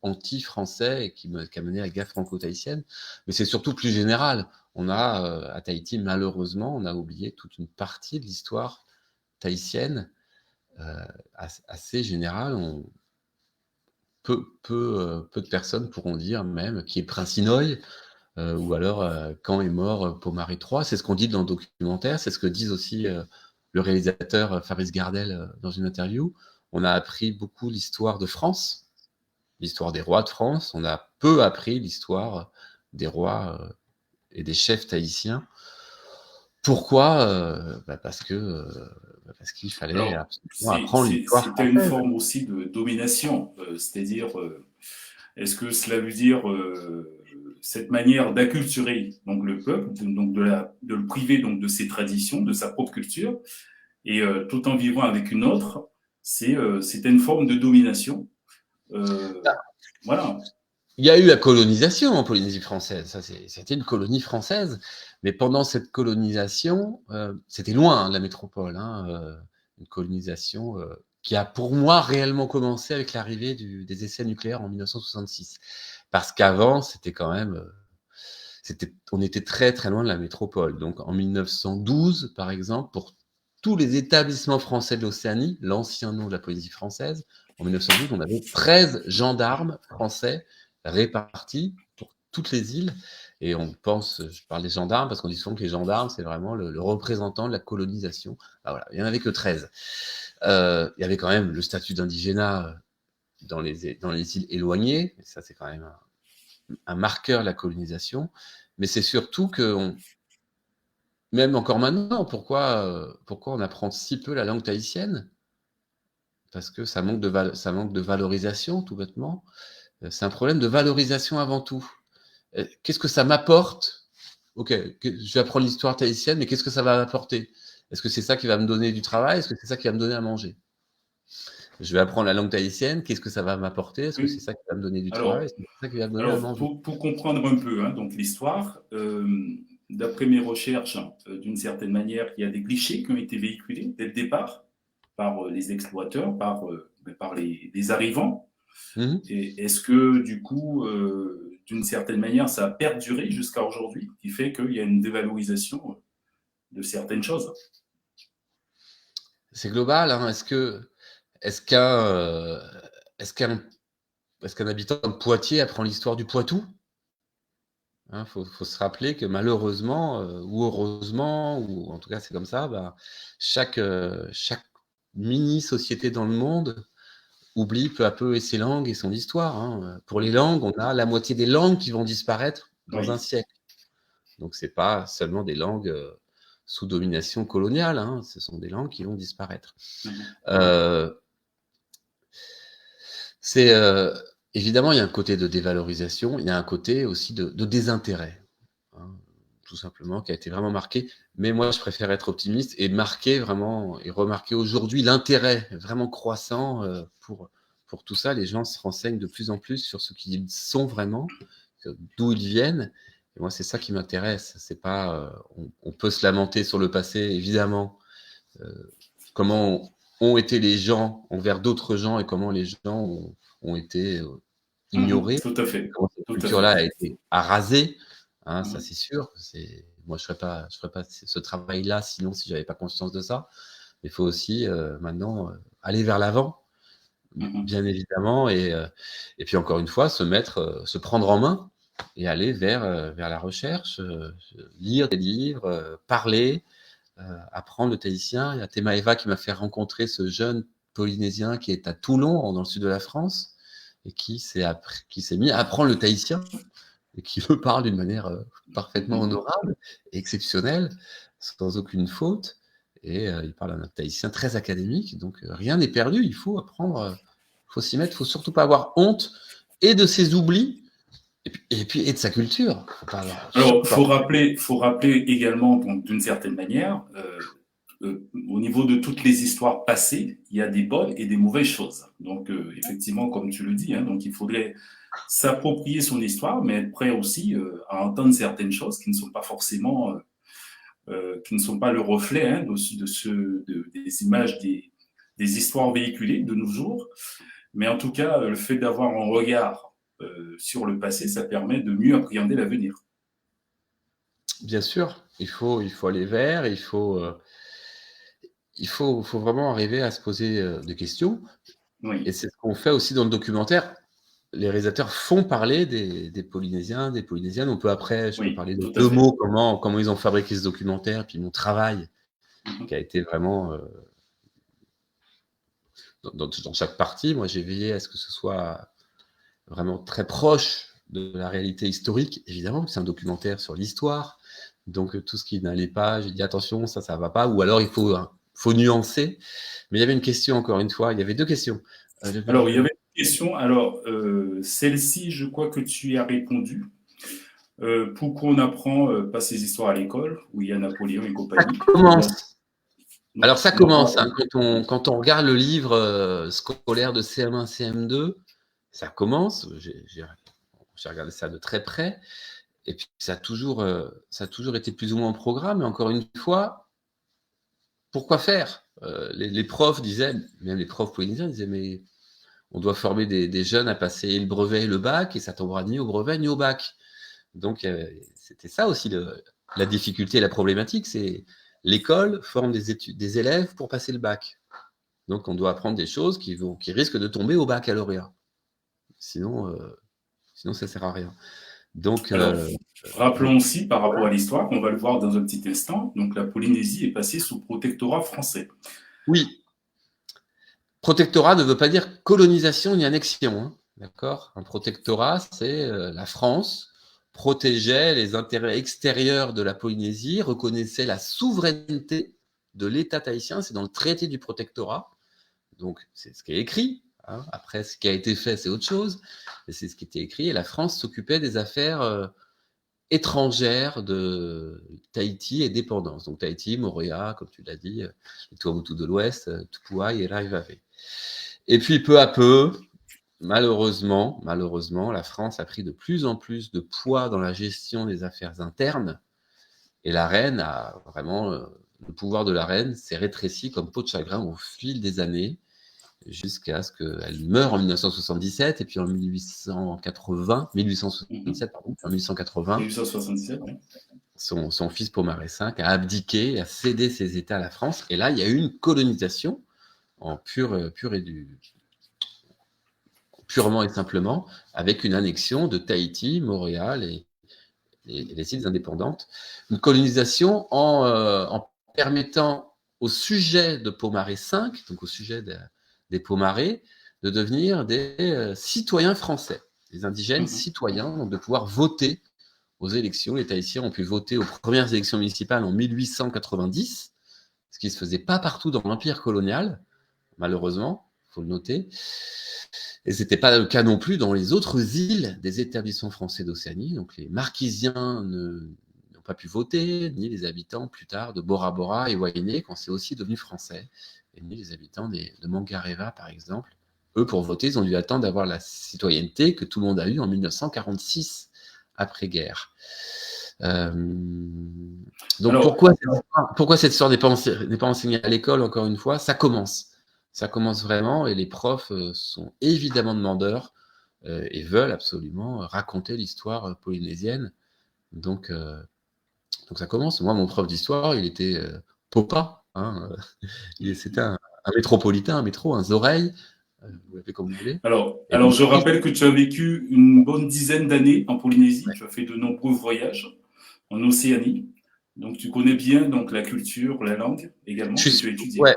anti-français et qui a mené la guerre franco-tahitienne. Mais c'est surtout plus général. On a à Tahiti, malheureusement, on a oublié toute une partie de l'histoire tahitienne assez générale. Peu de personnes pourront dire même qui est Prince Inouye, ou alors quand est mort Pomare III. C'est ce qu'on dit dans le documentaire, c'est ce que disent aussi le réalisateur Fabrice Gardel dans une interview. On a appris beaucoup l'histoire de France, l'histoire des rois de France. On a peu appris l'histoire des rois et des chefs tahitiens. Pourquoi? Parce qu'il fallait absolument apprendre l'histoire C'était une française. forme aussi de domination, c'est-à-dire, est-ce que cela veut dire cette manière d'acculturer donc le peuple, donc de le priver donc de ses traditions, de sa propre culture, et tout en vivant avec une autre, c'était une forme de domination. Voilà. Il y a eu la colonisation en Polynésie française, c'était une colonie française, mais pendant cette colonisation, c'était loin de la métropole, une colonisation qui a pour moi réellement commencé avec l'arrivée des essais nucléaires en 1966. Parce qu'avant, c'était quand même, on était très très loin de la métropole. Donc en 1912, par exemple, pour tous les établissements français de l'Océanie, l'ancien nom de la Polynésie française, en 1912, on avait 13 gendarmes français répartis pour toutes les îles. Et on pense, je parle des gendarmes parce qu'on dit souvent que les gendarmes, c'est vraiment le représentant de la colonisation. Ben voilà, il n'y en avait que 13. Il y avait quand même le statut d'indigénat dans les îles éloignées. Ça, c'est quand même un marqueur de la colonisation. Mais c'est surtout que, même encore maintenant, pourquoi on apprend si peu la langue tahitienne? Parce que ça manque de valorisation, tout bêtement. C'est un problème de valorisation avant tout. Qu'est-ce que ça m'apporte? Ok, je vais apprendre l'histoire tahitienne, mais qu'est-ce que ça va m'apporter? Est-ce que c'est ça qui va me donner du travail? Est-ce que c'est ça qui va me donner à manger? Je vais apprendre la langue tahitienne, qu'est-ce que ça va m'apporter? Est-ce que c'est ça qui va me donner du travail? Est-ce que c'est ça qui va me donner à manger? Pour comprendre un peu donc l'histoire, d'après mes recherches, d'une certaine manière, il y a des clichés qui ont été véhiculés dès le départ par les exploiteurs, par les arrivants. Mmh. Et est-ce que, du coup, d'une certaine manière, ça a perduré jusqu'à aujourd'hui, qui fait qu'il y a une dévalorisation de certaines choses? C'est global. Est-ce qu'un habitant de Poitiers apprend l'histoire du Poitou? Faut se rappeler que malheureusement, ou heureusement, ou en tout cas c'est comme ça, chaque mini-société dans le monde oublie peu à peu ses langues et son histoire. Pour les langues, on a la moitié des langues qui vont disparaître dans un siècle. Donc c'est pas seulement des langues sous domination coloniale, ce sont des langues qui vont disparaître. Évidemment, il y a un côté de dévalorisation, il y a un côté aussi de désintérêt, tout simplement, qui a été vraiment marqué. Mais moi, je préfère être optimiste et remarquer aujourd'hui l'intérêt vraiment croissant pour tout ça. Les gens se renseignent de plus en plus sur ce qu'ils sont vraiment, d'où ils viennent. Et moi, c'est ça qui m'intéresse. C'est pas, on peut se lamenter sur le passé, évidemment. Comment ont été les gens envers d'autres gens et comment les gens ont été ignorés. Tout à fait. Tout à culture-là a fait. été arasée, hein, ça Mhm. c'est sûr. Moi, je ferais pas ce travail-là sinon si j'avais pas conscience de ça. Il faut aussi maintenant aller vers l'avant, Mhm. bien évidemment, et puis encore une fois, se prendre en main et aller vers la recherche, lire des livres, parler, apprendre le tahitien. Il y a Temaeva qui m'a fait rencontrer ce jeune Polynésien qui est à Toulon, dans le sud de la France, et qui s'est mis à apprendre le tahitien et qui me parle d'une manière parfaitement Mhm. honorable et exceptionnelle, sans aucune faute. Et il parle un tahitien très académique, donc rien n'est perdu. Il faut apprendre, il faut s'y mettre, il faut surtout pas avoir honte et de ses oublis et de sa culture. Faut pas avoir- Alors, surtout pas. faut rappeler également, donc, d'une certaine manière, au niveau de toutes les histoires passées, il y a des bonnes et des mauvaises choses. Donc, effectivement, comme tu le dis, hein, donc il faudrait s'approprier son histoire, mais être prêt aussi à entendre certaines choses qui ne sont pas forcément, qui ne sont pas le reflet hein, des images, des histoires véhiculées de nos jours. Mais en tout cas, le fait d'avoir un regard sur le passé, ça permet de mieux appréhender l'avenir. Bien sûr, il faut aller vers, faut vraiment arriver à se poser des questions. Et Oui, c'est ce qu'on fait aussi dans le documentaire. Les réalisateurs font parler des Polynésiens, des Polynésiennes. Je peux oui, parler de tout à deux fait. mots, comment ils ont fabriqué ce documentaire, puis mon travail Mhm. qui a été vraiment dans chaque partie. Moi, j'ai veillé à ce que ce soit vraiment très proche de la réalité historique, évidemment, c'est un documentaire sur l'histoire. Donc, tout ce qui n'allait pas, j'ai dit attention, ça va pas, ou alors faut nuancer. Mais il y avait une question, encore une fois, il y avait deux questions. Alors, il y avait une question. Alors, celle-ci, je crois que tu y as répondu. Pourquoi on n'apprend pas ces histoires à l'école, où il y a Napoléon et Ça compagnie? commence. Alors, ça On doit commence, pas- hein, quand on regarde le livre scolaire de CM1, CM2, ça commence. J'ai regardé ça de très près. Et puis, ça a toujours été plus ou moins en programme. Mais encore une fois, pourquoi faire les profs disaient, même les profs polynésiens disaient, mais on doit former des jeunes à passer le brevet et le bac, et ça tombera ni au brevet ni au bac. Donc, c'était ça aussi la difficulté et la problématique, c'est l'école forme des élèves pour passer le bac. Donc, on doit apprendre des choses qui risquent de tomber au baccalauréat. Sinon, ça ne sert à rien. Donc, Alors, oui. rappelons aussi, par rapport à l'histoire, on va le voir dans un petit instant, donc la Polynésie est passée sous protectorat français. Oui, protectorat ne veut pas dire colonisation ni annexion. Hein, d'accord. Un protectorat, c'est la France protégeait les intérêts extérieurs de la Polynésie, reconnaissait la souveraineté de l'État tahitien. C'est dans le traité du protectorat. Donc, c'est ce qui est écrit. Hein. Après, ce qui a été fait, c'est autre chose. Mais c'est ce qui était écrit. Et la France s'occupait des affaires étrangères de Tahiti et dépendance. Donc, Tahiti, Moorea, comme tu l'as dit, les Tuamotu de l'Ouest, Tupuai et Raivave. Et puis, peu à peu, malheureusement, la France a pris de plus en plus de poids dans la gestion des affaires internes. Et la reine a vraiment, le pouvoir de la reine s'est rétréci comme peau de chagrin au fil des années, jusqu'à ce qu'elle meure en 1977, et puis en 1877, pardon, en 1880, 1877, oui. son fils Pomaré V a abdiqué, a cédé ses États à la France. Et là, il y a eu une colonisation en purement et simplement, avec une annexion de Tahiti, Montréal et les îles indépendantes. Une colonisation en permettant au sujet de Pomaré V, donc au sujet des Pomarés, de devenir des citoyens français, des indigènes citoyens, donc de pouvoir voter aux élections. Les Tahitiens ont pu voter aux premières élections municipales en 1890, ce qui ne se faisait pas partout dans l'empire colonial, malheureusement, il faut le noter. Et ce n'était pas le cas non plus dans les autres îles des établissements français d'Océanie. Donc les Marquisiens n'ont pas pu voter, ni les habitants plus tard de Bora Bora et Wainé, quand c'est aussi devenu français, et ni les habitants de Mangareva, par exemple. Eux, pour voter, ils ont dû attendre d'avoir la citoyenneté que tout le monde a eue en 1946, après-guerre. Donc Alors, pourquoi cette histoire n'est pas enseignée à l'école, encore une fois? Ça commence vraiment, et les profs sont évidemment demandeurs et veulent absolument raconter l'histoire polynésienne. Donc ça commence. Moi, mon prof d'histoire, il était Popa. Hein, c'était un métropolitain, un métro, un Zoreille. Vous l'appelez comme vous voulez. Alors, Et alors donc, je rappelle que tu as vécu une bonne dizaine d'années en Polynésie. Ouais. Tu as fait de nombreux voyages en Océanie. Donc, tu connais bien donc, la culture, la langue également que tu as étudié. Ouais.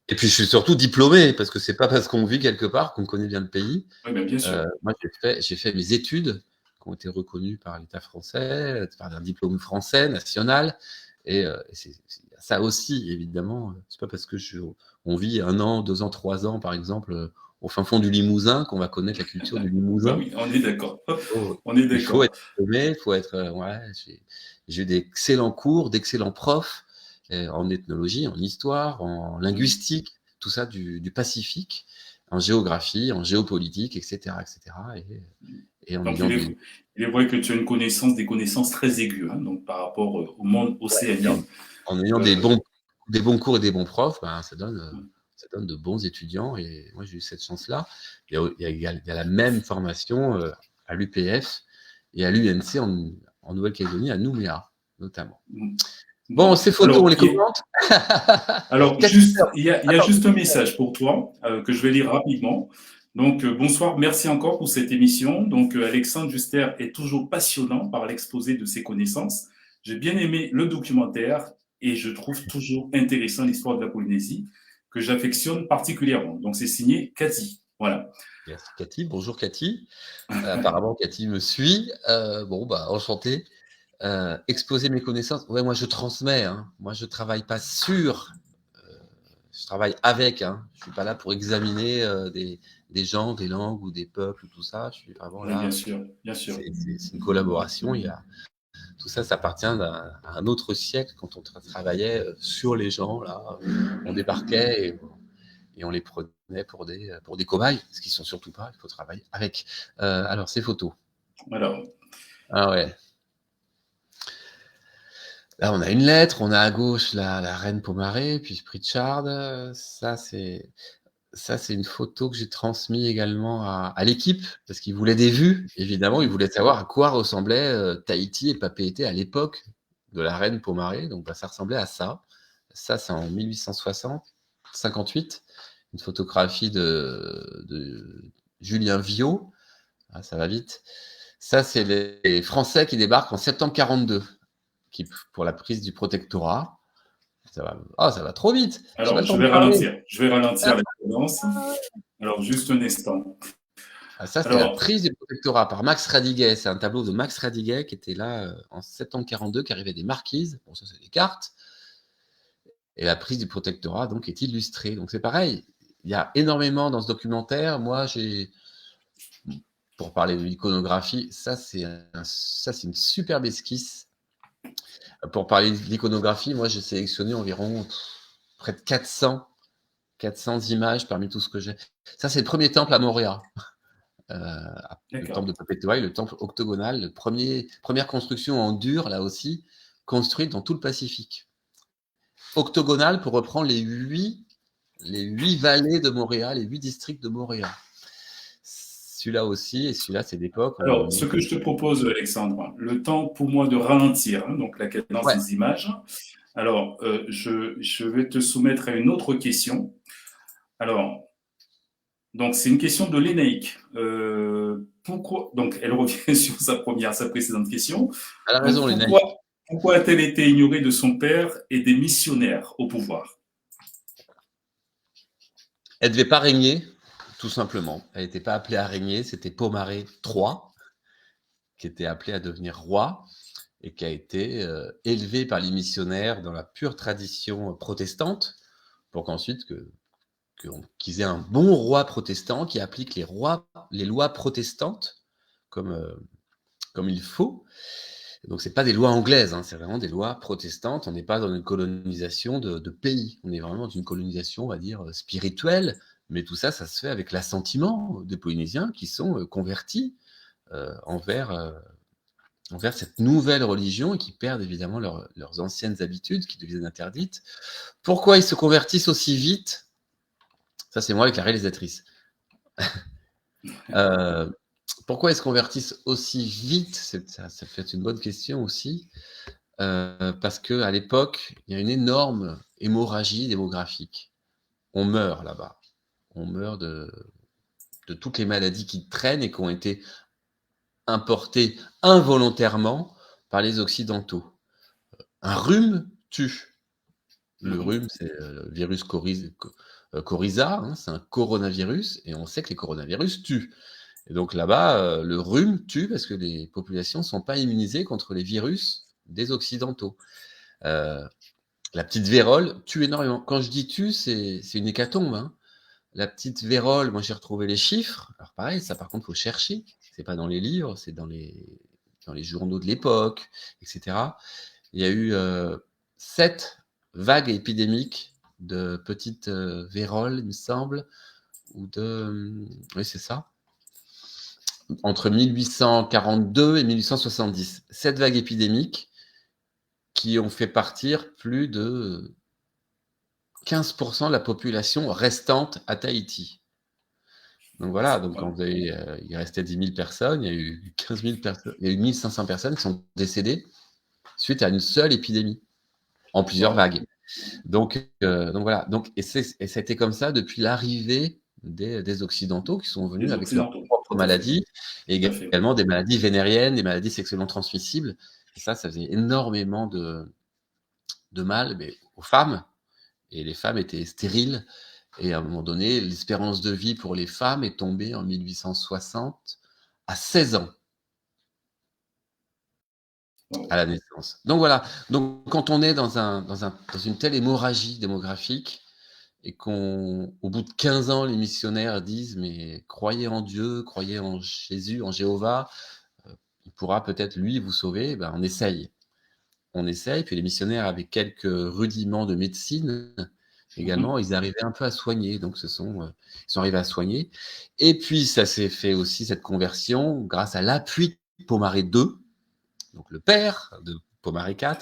Et puis, je suis surtout diplômé, parce que c'est pas parce qu'on vit quelque part qu'on connaît bien le pays. Oui, bien sûr. Moi, j'ai fait mes études qui ont été reconnues par l'État français, par un diplôme français, national. Et c'est ça aussi, évidemment. C'est pas parce que on vit 1 an, 2 ans, 3 ans, par exemple, au fin fond du Limousin, qu'on va connaître la culture du Limousin. Bah oui, on est d'accord. On est Il faut d'accord. être diplômé, il faut être. J'ai eu d'excellents cours, d'excellents profs en ethnologie, en histoire, en linguistique, tout ça du Pacifique, en géographie, en géopolitique, etc., etc. Et en Donc, ayant il est vrai que tu as des connaissances très aiguës hein, donc, par rapport au monde océanien. en ayant des bons cours et des bons profs, ben, ça donne de bons étudiants. Et moi, j'ai eu cette chance-là. Il y a la même formation à l'UPF et à l'UNC en Nouvelle-Calédonie, à Nouméa, notamment. Bon, ces photos, on les commente. Alors, il y a juste un message pour toi que je vais lire rapidement. Donc, bonsoir, merci encore pour cette émission. Donc, Alexandre Juster est toujours passionnant par l'exposé de ses connaissances. J'ai bien aimé le documentaire et je trouve toujours intéressant l'histoire de la Polynésie que j'affectionne particulièrement. Donc, c'est signé Cathy. Voilà. Merci Cathy. Bonjour Cathy. Apparemment, Cathy me suit. Bon, bah, enchanté. Exposer mes connaissances. Ouais, moi, je transmets. Hein. Moi, je travaille pas sur. Je travaille avec. Hein. Je suis pas là pour examiner des gens, des langues ou des peuples, tout ça. Je suis vraiment là. Bien sûr, bien sûr. C'est une collaboration. Tout ça, ça appartient à un autre siècle quand on travaillait sur les gens. Là, on débarquait et on les prenait pour des cobayes, ce qui ne sont surtout pas. Il faut travailler avec. Alors, ces photos. Alors. Ah ouais. Là, on a une lettre. On a à gauche la reine Pomaré, puis Pritchard. Ça, c'est une photo que j'ai transmise également à l'équipe, parce qu'ils voulaient des vues, évidemment. Ils voulaient savoir à quoi ressemblait Tahiti et Papeete à l'époque de la reine Pomaré. Donc, bah, ça ressemblait à ça. Ça, c'est en 1858. Une photographie de Julien Viau. Ah, ça va vite. Ça, c'est les Français qui débarquent en septembre 1942 pour la prise du protectorat. Ça va trop vite. Alors, je vais ralentir la cadence. Alors, juste un instant. Ça, c'était la prise du protectorat par Max Radiguet. C'est un tableau de Max Radiguet qui était là en septembre 1942, qui arrivait des marquises. Bon, ça, c'est des cartes. Et la prise du protectorat, donc, est illustrée. Donc, c'est pareil. Il y a énormément dans ce documentaire. Moi, pour parler de l'iconographie, ça, c'est une superbe esquisse. Pour parler de l'iconographie, moi, j'ai sélectionné environ près de 400 images parmi tout ce que j'ai. Ça, c'est le premier temple à Moorea. Le temple de Papeto'ai, le temple octogonal, première construction en dur, là aussi, construite dans tout le Pacifique. Octogonal pour reprendre les 8 vallées de Moorea, les 8 districts de Moorea. Celui-là aussi, et celui-là, c'est d'époque. Alors, ce que je te propose, Alexandre, le temps pour moi de ralentir, hein, donc la cadence des images. Alors, je vais te soumettre à une autre question. Alors, donc c'est une question de Lénaïque. Pourquoi, donc elle revient sur sa précédente question. Elle a raison, Lénaïque. Pourquoi a-t-elle été ignorée de son père et des missionnaires au pouvoir? Elle ne devait pas régner. Tout simplement. Elle n'était pas appelée à régner, c'était Pomaré III qui était appelé à devenir roi et qui a été élevé par les missionnaires dans la pure tradition protestante pour qu'ensuite qu'ils aient un bon roi protestant qui applique les lois protestantes comme il faut. Donc, ce n'est pas des lois anglaises, hein, c'est vraiment des lois protestantes. On n'est pas dans une colonisation de pays. On est vraiment dans une colonisation, on va dire, spirituelle. Mais tout ça, ça se fait avec l'assentiment des Polynésiens qui sont convertis envers cette nouvelle religion et qui perdent évidemment leurs anciennes habitudes qui deviennent interdites. Pourquoi ils se convertissent aussi vite? Ça, c'est moi avec la réalisatrice. pourquoi ils se convertissent aussi vite? Ça fait une bonne question aussi. Parce qu'à l'époque, il y a une énorme hémorragie démographique. On meurt là-bas. On meurt de toutes les maladies qui traînent et qui ont été importées involontairement par les Occidentaux. Un rhume tue. Le rhume, c'est le virus coryza, hein, c'est un coronavirus, et on sait que les coronavirus tuent. Et donc là-bas, le rhume tue parce que les populations ne sont pas immunisées contre les virus des Occidentaux. La petite vérole tue énormément. Quand je dis tue, c'est une hécatombe. Hein. La petite vérole, moi j'ai retrouvé les chiffres. Alors pareil, ça par contre, il faut chercher. C'est pas dans les livres, c'est dans les journaux de l'époque, etc. Il y a eu 7 vagues épidémiques de petites véroles, il me semble, ou de... oui, c'est ça. Entre 1842 et 1870. 7 vagues épidémiques qui ont fait partir plus de 15% de la population restante à Tahiti. Donc voilà, donc quand vous avez, il restait 10 000 personnes, il y a eu 15 000 personnes, il y a eu 1500 personnes qui sont décédées suite à une seule épidémie, en plusieurs vagues. Donc voilà, et ça a été comme ça depuis l'arrivée des Occidentaux qui sont venus avec leurs propres maladies, et également des maladies vénériennes, des maladies sexuellement transmissibles. Et ça faisait énormément de mal, mais aux femmes, et les femmes étaient stériles. Et à un moment donné, l'espérance de vie pour les femmes est tombée en 1860 à 16 ans à la naissance. Donc voilà. Donc quand on est dans une telle hémorragie démographique et qu'au bout de 15 ans, les missionnaires disent mais croyez en Dieu, croyez en Jésus, en Jéhovah, il pourra peut-être lui vous sauver. Ben, on essaye. Puis les missionnaires avaient quelques rudiments de médecine. Également, ils arrivaient un peu à soigner, donc ils sont arrivés à soigner. Et puis, ça s'est fait aussi, cette conversion, grâce à l'appui de Pomaré II, donc le père de Pomaré IV.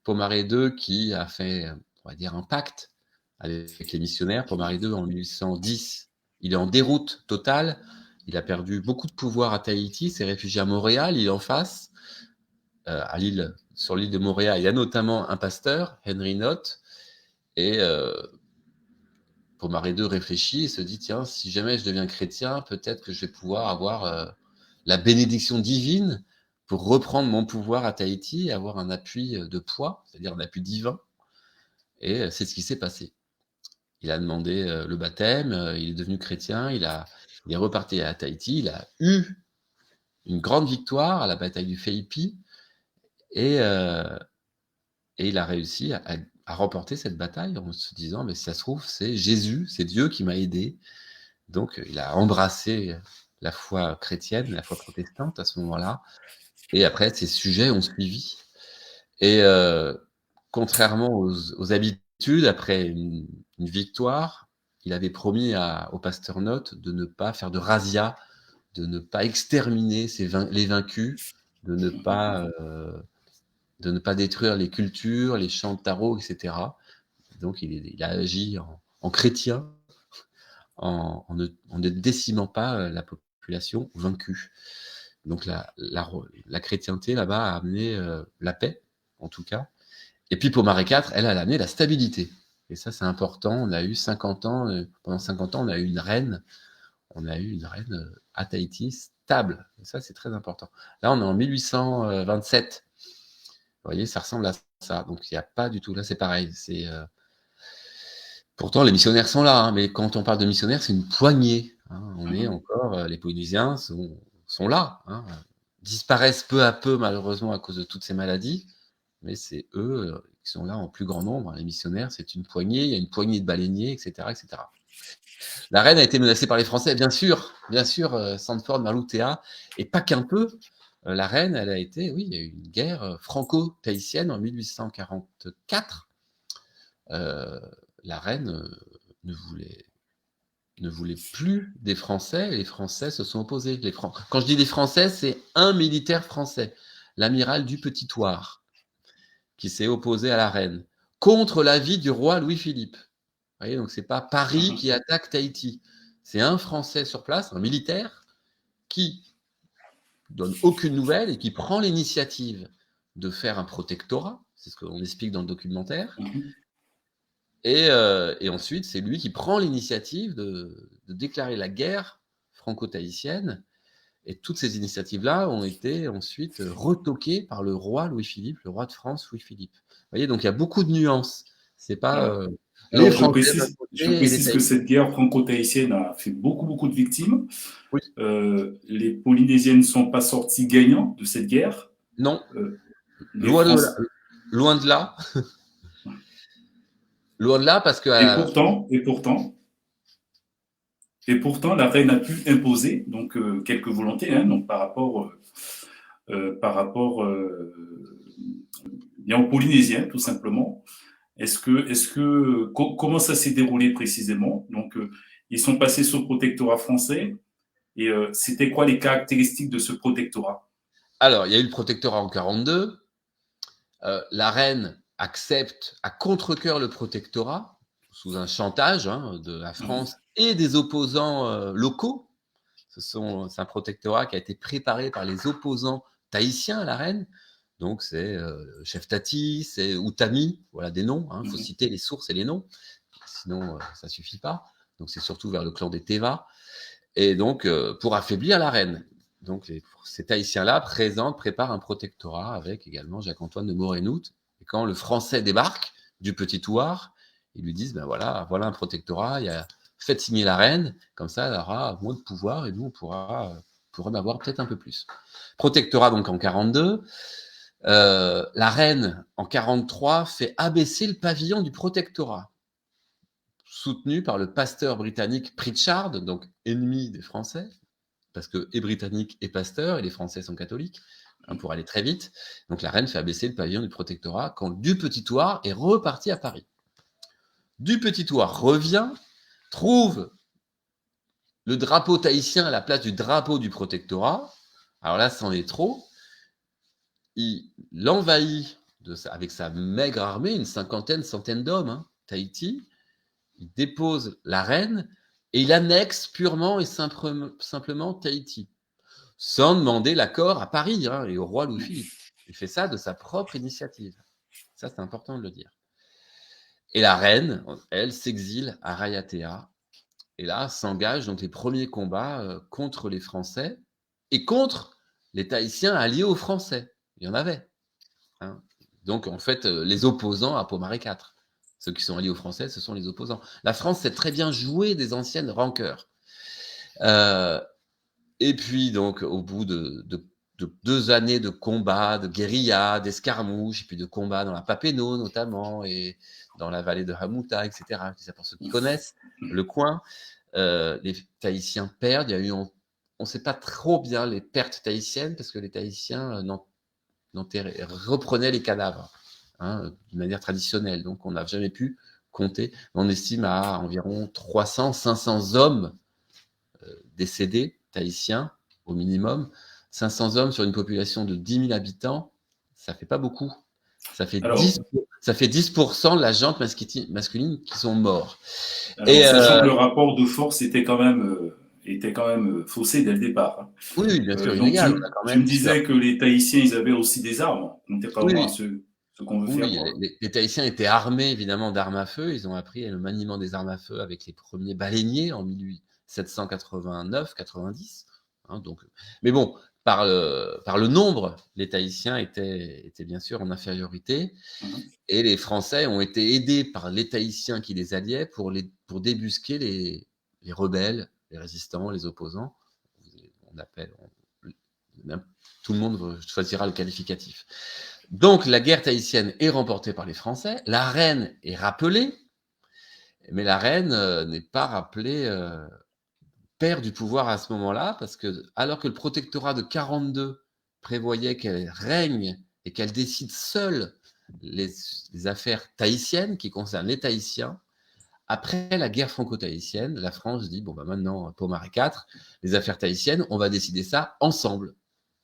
Pomaré II qui a fait, on va dire, un pacte avec les missionnaires. Pomaré II, en 1810, il est en déroute totale. Il a perdu beaucoup de pouvoir à Tahiti, s'est réfugié à Montréal, il est en face, sur l'île de Montréal. Il y a notamment un pasteur, Henry Knott. Et Pomaré II réfléchit et se dit, tiens, si jamais je deviens chrétien, peut-être que je vais pouvoir avoir la bénédiction divine pour reprendre mon pouvoir à Tahiti et avoir un appui de poids, c'est-à-dire un appui divin. Et c'est ce qui s'est passé. Il a demandé le baptême, il est devenu chrétien, il est reparti à Tahiti, il a eu une grande victoire à la bataille du Feipi et il a réussi à remporter cette bataille en se disant, mais si ça se trouve, c'est Jésus, c'est Dieu qui m'a aidé. Donc, il a embrassé la foi chrétienne, la foi protestante à ce moment-là. Et après, ces sujets ont suivi. Et contrairement aux habitudes, après une victoire, il avait promis au pasteur Knott de ne pas faire de razzia, de ne pas exterminer les vaincus, de ne pas détruire les cultures, les chants de tarot, etc. Donc, il a agi en chrétien, en ne décimant pas la population vaincue. Donc, la chrétienté, là-bas, a amené la paix, en tout cas. Et puis, Pomaré IV, elle a amené la stabilité. Et ça, c'est important. On a eu 50 ans, pendant 50 ans, on a eu une reine. On a eu une reine à Tahiti stable. Et ça, c'est très important. Là, on est en 1827. Vous voyez, ça ressemble à ça. Donc, il n'y a pas du tout. Là, c'est pareil. Pourtant, les missionnaires sont là. Hein, mais quand on parle de missionnaires, c'est une poignée. Hein, on est encore... les Polynésiens sont là. Hein, disparaissent peu à peu, malheureusement, à cause de toutes ces maladies. Mais c'est eux qui sont là en plus grand nombre. Les missionnaires, c'est une poignée. Il y a une poignée de baleiniers, etc., etc. La reine a été menacée par les Français, bien sûr, Sandford, Marlutea, et pas qu'un peu. La reine, elle a été, oui, il y a eu une guerre franco-tahitienne en 1844. La reine ne voulait plus des Français, et les Français se sont opposés. Quand je dis des Français, c'est un militaire français, l'amiral du Petit-Thouars, qui s'est opposé à la reine, contre l'avis du roi Louis-Philippe. Vous voyez, donc c'est pas Paris qui attaque Tahiti. C'est un Français sur place, un militaire, qui donne aucune nouvelle et qui prend l'initiative de faire un protectorat, c'est ce qu'on explique dans le documentaire. Mhm. Et ensuite, c'est lui qui prend l'initiative de déclarer la guerre franco-tahitienne. Et toutes ces initiatives-là ont été ensuite retoquées par le roi Louis-Philippe, le roi de France Louis-Philippe. Vous voyez, donc il y a beaucoup de nuances. C'est pas Voilà. les Alors, Français d'un côté je et les précise que Tahitiens. cette guerre franco-tahitienne a fait beaucoup de victimes. Oui. Les Polynésiens ne sont pas sortis gagnants de cette guerre. Non, Les loin de Français... là. Loin de là. Loin de là, parce que Et pourtant, la reine a pu imposer donc quelques volontés, hein, donc par rapport bien aux Polynésiens, tout simplement. Comment ça s'est déroulé précisément? Donc, ils sont passés sous protectorat français. Et c'était quoi les caractéristiques de ce protectorat? alors, il y a eu le protectorat en 1942. La reine accepte à contre-cœur le protectorat sous un chantage de la France et des opposants locaux. C'est un protectorat qui a été préparé par les opposants tahitiens à la reine. Donc, c'est Chef Tati, c'est Outami, voilà des noms. Il faut citer les sources et les noms, sinon ça ne suffit pas. Donc, c'est surtout vers le clan des Teva. Et donc, pour affaiblir la reine. Donc, ces Tahitiens-là préparent un protectorat avec également Jacques-Antoine de Morenout. Et quand le Français débarque du Petit Thouars, ils lui disent, ben voilà un protectorat, faites signer la reine, comme ça, elle aura moins de pouvoir et nous, on pourra en avoir peut-être un peu plus. Protectorat donc en 1942. La reine, en 1943, fait abaisser le pavillon du protectorat, soutenu par le pasteur britannique Pritchard, donc ennemi des Français, parce que et britanniques et pasteurs, et les Français sont catholiques, pour aller très vite. Donc la reine fait abaisser le pavillon du protectorat quand du Petit Thouars est reparti à Paris. Du Petit Thouars revient, trouve le drapeau tahitien à la place du drapeau du protectorat. Alors là, c'en est trop. Il l'envahit avec sa maigre armée, une centaine d'hommes, Tahiti. Il dépose la reine et il annexe purement et simplement Tahiti, sans demander l'accord à Paris et au roi Louis-Philippe. Il fait ça de sa propre initiative. Ça, c'est important de le dire. Et la reine, elle, s'exile à Raiatea. Et là, s'engagent donc les premiers combats contre les Français et contre les Tahitiens alliés aux Français. Il y en avait. Donc, en fait, les opposants à Pomaré IV. Ceux qui sont alliés aux Français, ce sont les opposants. La France sait très bien jouer des anciennes rancœurs. Et puis, donc, au bout de 2 années de combats, de guérillas, d'escarmouches, et puis de combats dans la Papineau notamment, et dans la vallée de Hamuta, etc. C'est pour ceux qui connaissent le coin. Les Tahitiens perdent. Il y a eu, on ne sait pas trop bien les pertes tahitiennes, parce que les Tahitiens reprenaient les cadavres de manière traditionnelle. Donc, on n'a jamais pu compter. On estime à environ 300-500 hommes décédés, tahitiens, au minimum. 500 hommes sur une population de 10 000 habitants, ça fait pas beaucoup. Ça fait 10% de la gente masculine qui sont morts. Sachant que le rapport de force était quand même faussé dès le départ. Oui, bien sûr, donc illégal. Tu me disais que les Tahitiens, ils avaient aussi des armes. On n'était pas vraiment ce qu'on veut faire. Les Tahitiens étaient armés, évidemment, d'armes à feu. Ils ont appris le maniement des armes à feu avec les premiers baleiniers en 1789-90. Mais bon, par le nombre, les Tahitiens étaient bien sûr en infériorité. Et les Français ont été aidés par les Tahitiens qui les alliaient pour débusquer les rebelles, les résistants, les opposants. Tout le monde choisira le qualificatif. Donc, la guerre tahitienne est remportée par les Français. La reine est rappelée, mais la reine n'est pas rappelée perd du pouvoir à ce moment-là, parce que alors que le protectorat de 1942 prévoyait qu'elle règne et qu'elle décide seule les affaires tahitiennes qui concernent les Tahitiens, après la guerre franco-tahitienne, la France dit, maintenant, Pomaré IV, les affaires tahitiennes, on va décider ça ensemble,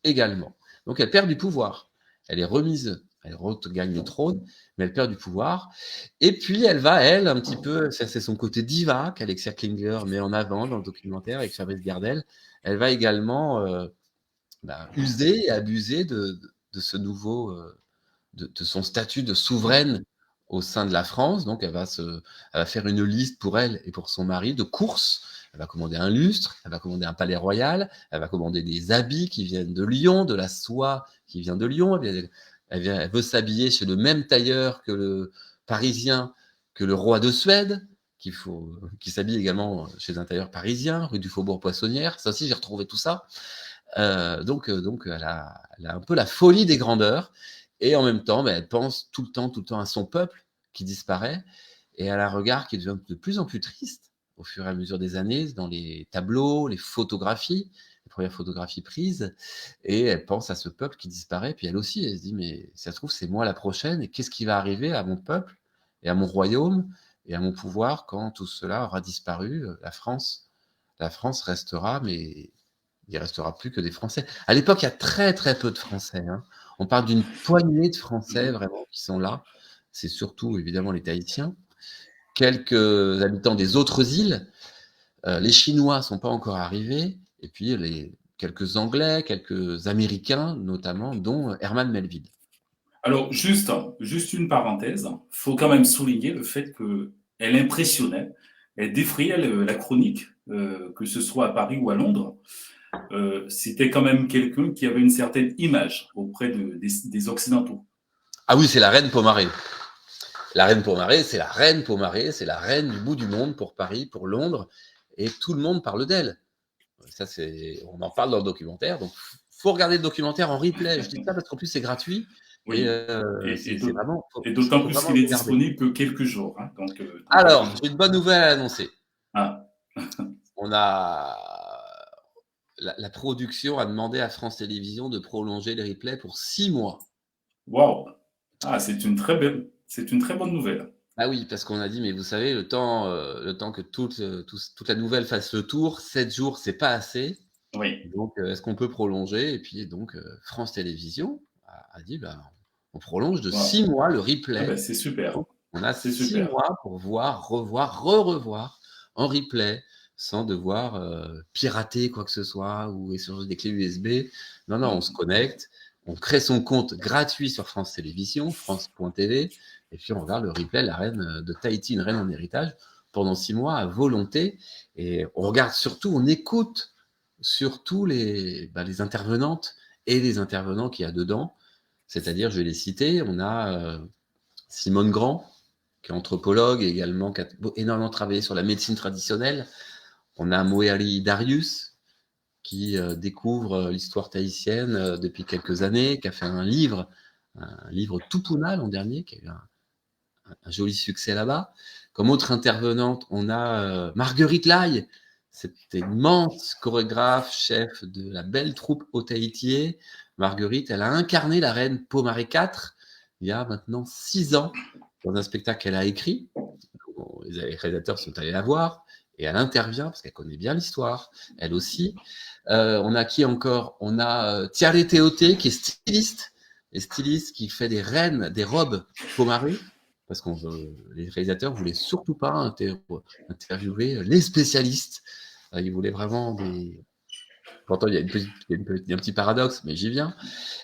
également. Donc, elle perd du pouvoir. Elle est remise, elle gagne le trône, mais elle perd du pouvoir. Et puis, elle va, un petit peu, ça c'est son côté diva qu'Alexia Klingler met en avant dans le documentaire avec Fabrice Gardel. Elle va également user et abuser de ce nouveau, de son statut de souveraine au sein de la France. Donc, elle va faire une liste pour elle et pour son mari de courses. Elle va commander un lustre, elle va commander un palais royal, elle va commander des habits qui viennent de Lyon, de la soie qui vient de Lyon. Elle veut s'habiller chez le même tailleur que le parisien, que le roi de Suède, qui s'habille également chez un tailleur parisien, rue du Faubourg-Poissonnière. Ça aussi, j'ai retrouvé tout ça. Donc elle a un peu la folie des grandeurs. Et en même temps, elle pense tout le temps à son peuple qui disparaît. Et elle a un regard qui devient de plus en plus triste au fur et à mesure des années, dans les tableaux, les photographies, les premières photographies prises. Et elle pense à ce peuple qui disparaît. Puis elle aussi, elle se dit, mais si ça se trouve, c'est moi la prochaine. Et qu'est-ce qui va arriver à mon peuple et à mon royaume et à mon pouvoir quand tout cela aura disparu? La France restera, mais il ne restera plus que des Français. À l'époque, il y a très très peu de Français. On parle d'une poignée de Français vraiment qui sont là. C'est surtout évidemment les Tahitiens. Quelques habitants des autres îles. Les Chinois ne sont pas encore arrivés. Et puis quelques Anglais, quelques Américains notamment, dont Herman Melville. Alors, juste une parenthèse. Il faut quand même souligner le fait qu'elle impressionnait, elle défrayait la chronique, que ce soit à Paris ou à Londres. C'était quand même quelqu'un qui avait une certaine image auprès des Occidentaux. Ah oui, c'est la reine Pomaré. La reine Pomaré, c'est la reine Pomaré, c'est la reine du bout du monde pour Paris, pour Londres, et tout le monde parle d'elle. Ça, on en parle dans le documentaire, donc faut regarder le documentaire en replay. Je dis ça parce qu'en plus c'est gratuit. Oui. Et d'autant plus qu'il est disponible que quelques jours. Alors, j'ai une bonne nouvelle à annoncer. Ah. On a la production a demandé à France Télévisions de prolonger les replays pour 6 mois. Waouh! Ah, c'est une très bonne nouvelle. Ah oui, parce qu'on a dit, mais vous savez, le temps que toute la nouvelle fasse le tour, 7 jours, c'est pas assez. Oui. Donc, est-ce qu'on peut prolonger? Et puis, donc, France Télévisions a dit, on prolonge de 6 mois le replay. Ah ben, c'est super. Donc, on a 6 mois pour voir, revoir en replay, sans devoir pirater quoi que ce soit ou échanger des clés USB. Non, on se connecte, on crée son compte gratuit sur France Télévisions, France.tv, et puis on regarde le replay de la reine de Tahiti, une reine en héritage, pendant 6 mois à volonté. Et on regarde surtout, on écoute surtout les intervenantes et les intervenants qu'il y a dedans. C'est-à-dire, je vais les citer, on a Simone Grand, qui est anthropologue et également qui a énormément travaillé sur la médecine traditionnelle. On a Moéali Darius, qui découvre l'histoire tahitienne depuis quelques années, qui a fait un livre Tupuna l'an dernier, qui a eu un joli succès là-bas. Comme autre intervenante, on a Marguerite Lai, cette immense chorégraphe, chef de la belle troupe au Tahiti. Marguerite, elle a incarné la reine Pomaré IV il y a maintenant 6 ans dans un spectacle qu'elle a écrit. Les réalisateurs sont allés la voir et elle intervient parce qu'elle connaît bien l'histoire, elle aussi. On a qui encore? On a Tiare Teote qui est styliste qui fait des reines, des robes Pomaré, parce que les réalisateurs voulaient surtout pas interviewer les spécialistes. Ils voulaient vraiment des... Pourtant, il y a un petit paradoxe, mais j'y viens.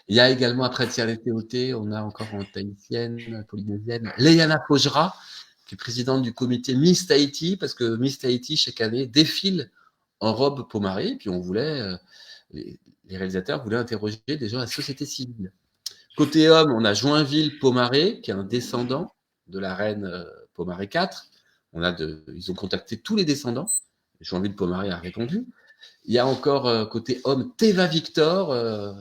Il y a également, après Tiare Teote, on a encore en tahitienne, polynésienne, Leiana Fojra, qui est présidente du comité Miss Tahiti, parce que Miss Tahiti, chaque année, défile en robe Pomaré, puis les réalisateurs voulaient interroger déjà la société civile. Côté homme, on a Joinville Pomaré, qui est un descendant de la reine Pomaré IV. Ils ont contacté tous les descendants. Joinville Pomaré a répondu. Il y a encore côté homme Teva Victor,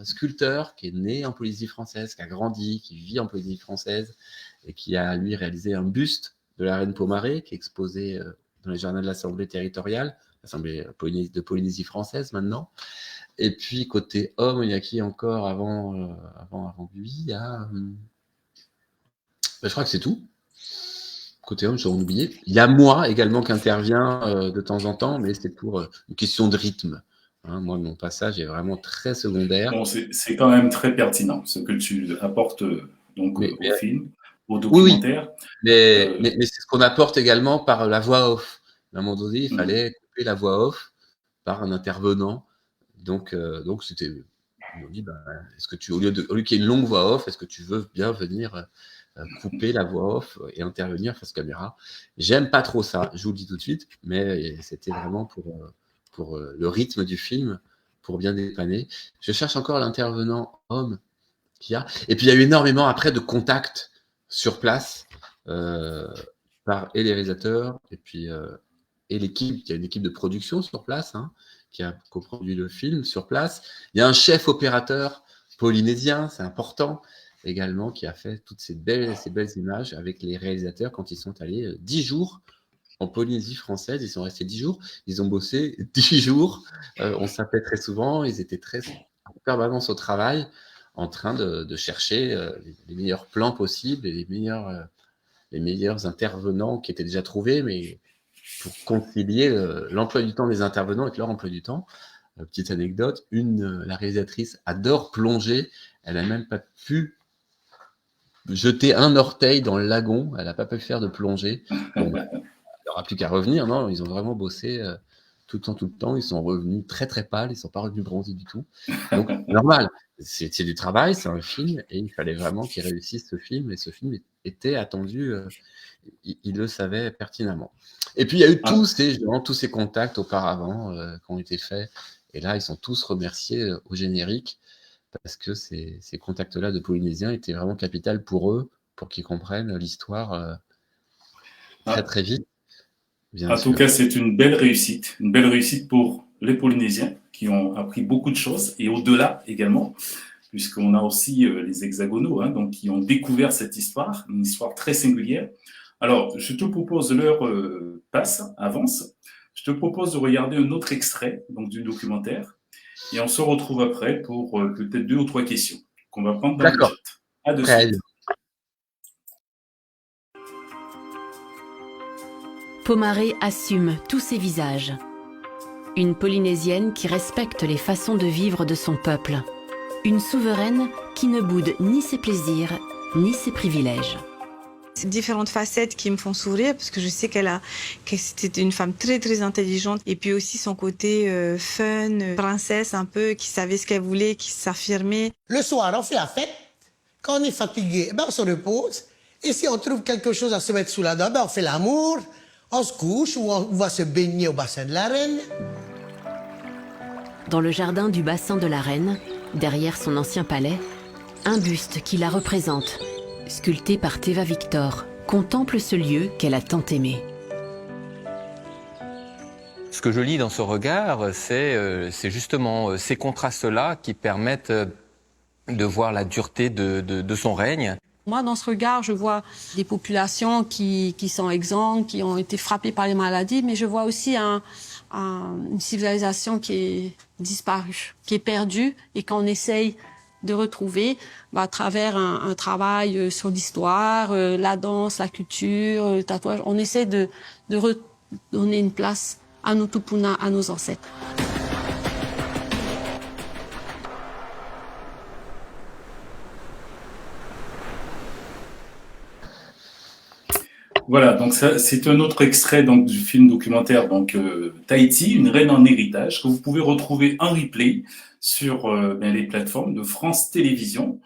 sculpteur, qui est né en Polynésie française, qui a grandi, qui vit en Polynésie française, et qui a, lui, réalisé un buste de la reine Pomaré, qui est exposé dans les jardins de l'Assemblée territoriale, l'Assemblée de Polynésie française maintenant. Et puis, côté homme, il y a qui encore avant lui? Il y a... je crois que c'est tout. Côté homme, j'en ai oublié. Il y a moi également qui intervient de temps en temps, mais c'est pour une question de rythme. Moi, mon passage est vraiment très secondaire. Bon, c'est quand même très pertinent, ce que tu apportes au film, au documentaire. Oui. Mais c'est ce qu'on apporte également par la voix off. À un moment donné, il fallait couper la voix off par un intervenant. Donc c'était Ils m'ont dit, est-ce que au lieu qu'il y ait une longue voix off, est-ce que tu veux bien venir couper la voix off et intervenir face caméra? J'aime pas trop ça, je vous le dis tout de suite, mais c'était vraiment pour le rythme du film, pour bien dépanner. Je cherche encore l'intervenant homme qu'il y a. Et puis il y a eu énormément après de contacts sur place par les réalisateurs et puis et l'équipe. Il y a une équipe de production sur place qui a coproduit le film sur place. Il y a un chef opérateur polynésien, c'est important également, qui a fait toutes ces belles images avec les réalisateurs quand ils sont allés 10 jours en Polynésie française. Ils sont restés 10 jours, ils ont bossé 10 jours. On s'appelait très souvent, ils étaient en permanence au travail, en train de chercher les meilleurs plans possibles et les meilleurs intervenants qui étaient déjà trouvés, mais pour concilier l'emploi du temps des intervenants avec leur emploi du temps. Petite anecdote, la réalisatrice adore plonger, elle n'a même pas pu jeter un orteil dans le lagon, elle n'a pas pu faire de plongée. Bon, il n'aura plus qu'à revenir, non, ils ont vraiment bossé tout le temps, ils sont revenus très très pâles, ils ne sont pas revenus bronzés du tout. Donc, normal, c'est du travail, c'est un film, et il fallait vraiment qu'ils réussissent ce film, et ce film était attendu, il le savait pertinemment. Et puis, il y a eu tous ces contacts auparavant qui ont été faits, et là, ils sont tous remerciés au générique, parce que ces contacts-là de Polynésiens étaient vraiment capitaux pour eux, pour qu'ils comprennent l'histoire très très vite. En tout cas, c'est une belle réussite pour les Polynésiens qui ont appris beaucoup de choses, et au-delà également, puisqu'on a aussi les hexagonaux, donc qui ont découvert cette histoire, une histoire très singulière. Alors, je te propose, l'heure avance, je te propose de regarder un autre extrait donc, du documentaire, et on se retrouve après pour peut-être 2 ou 3 questions qu'on va prendre dans le chat. À de suite. Pomaré assume tous ses visages. Une Polynésienne qui respecte les façons de vivre de son peuple. Une souveraine qui ne boude ni ses plaisirs, ni ses privilèges. C'est différentes facettes qui me font sourire parce que je sais que c'était une femme très très intelligente, et puis aussi son côté fun, princesse un peu, qui savait ce qu'elle voulait, qui s'affirmait. Le soir, on fait la fête. Quand on est fatigué, on se repose. Et si on trouve quelque chose à se mettre sous la dent, on fait l'amour, on se couche ou on va se baigner au bassin de la Reine. Dans le jardin du bassin de la Reine, derrière son ancien palais, un buste qui la représente, sculpté par Teva Victor, contemple ce lieu qu'elle a tant aimé. Ce que je lis dans ce regard, c'est justement ces contrastes-là qui permettent de voir la dureté de son règne. Moi, dans ce regard, je vois des populations qui sont exsangues, qui ont été frappées par les maladies, mais je vois aussi une civilisation qui est disparue, qui est perdue et qu'on essaye de retrouver à travers un travail sur l'histoire, la danse, la culture, le tatouage. On essaie de redonner une place à nos tupuna, à nos ancêtres. Voilà, donc ça, c'est un autre extrait donc, du film documentaire donc Tahiti, une reine en héritage, que vous pouvez retrouver en replay sur les plateformes de France Télévisions.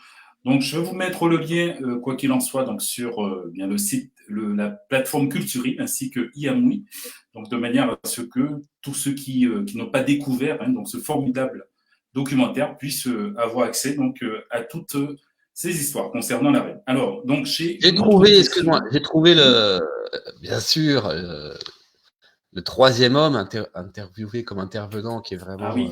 Donc, je vais vous mettre le lien, quoi qu'il en soit, donc sur le site, la plateforme Culturelle ainsi que Iamui, donc de manière à ce que tous ceux qui n'ont pas découvert donc ce formidable documentaire puissent avoir accès donc à toutes ces histoires concernant la reine. Alors, donc j'ai trouvé, bien sûr, le troisième homme interviewé comme intervenant qui est vraiment. Ah oui.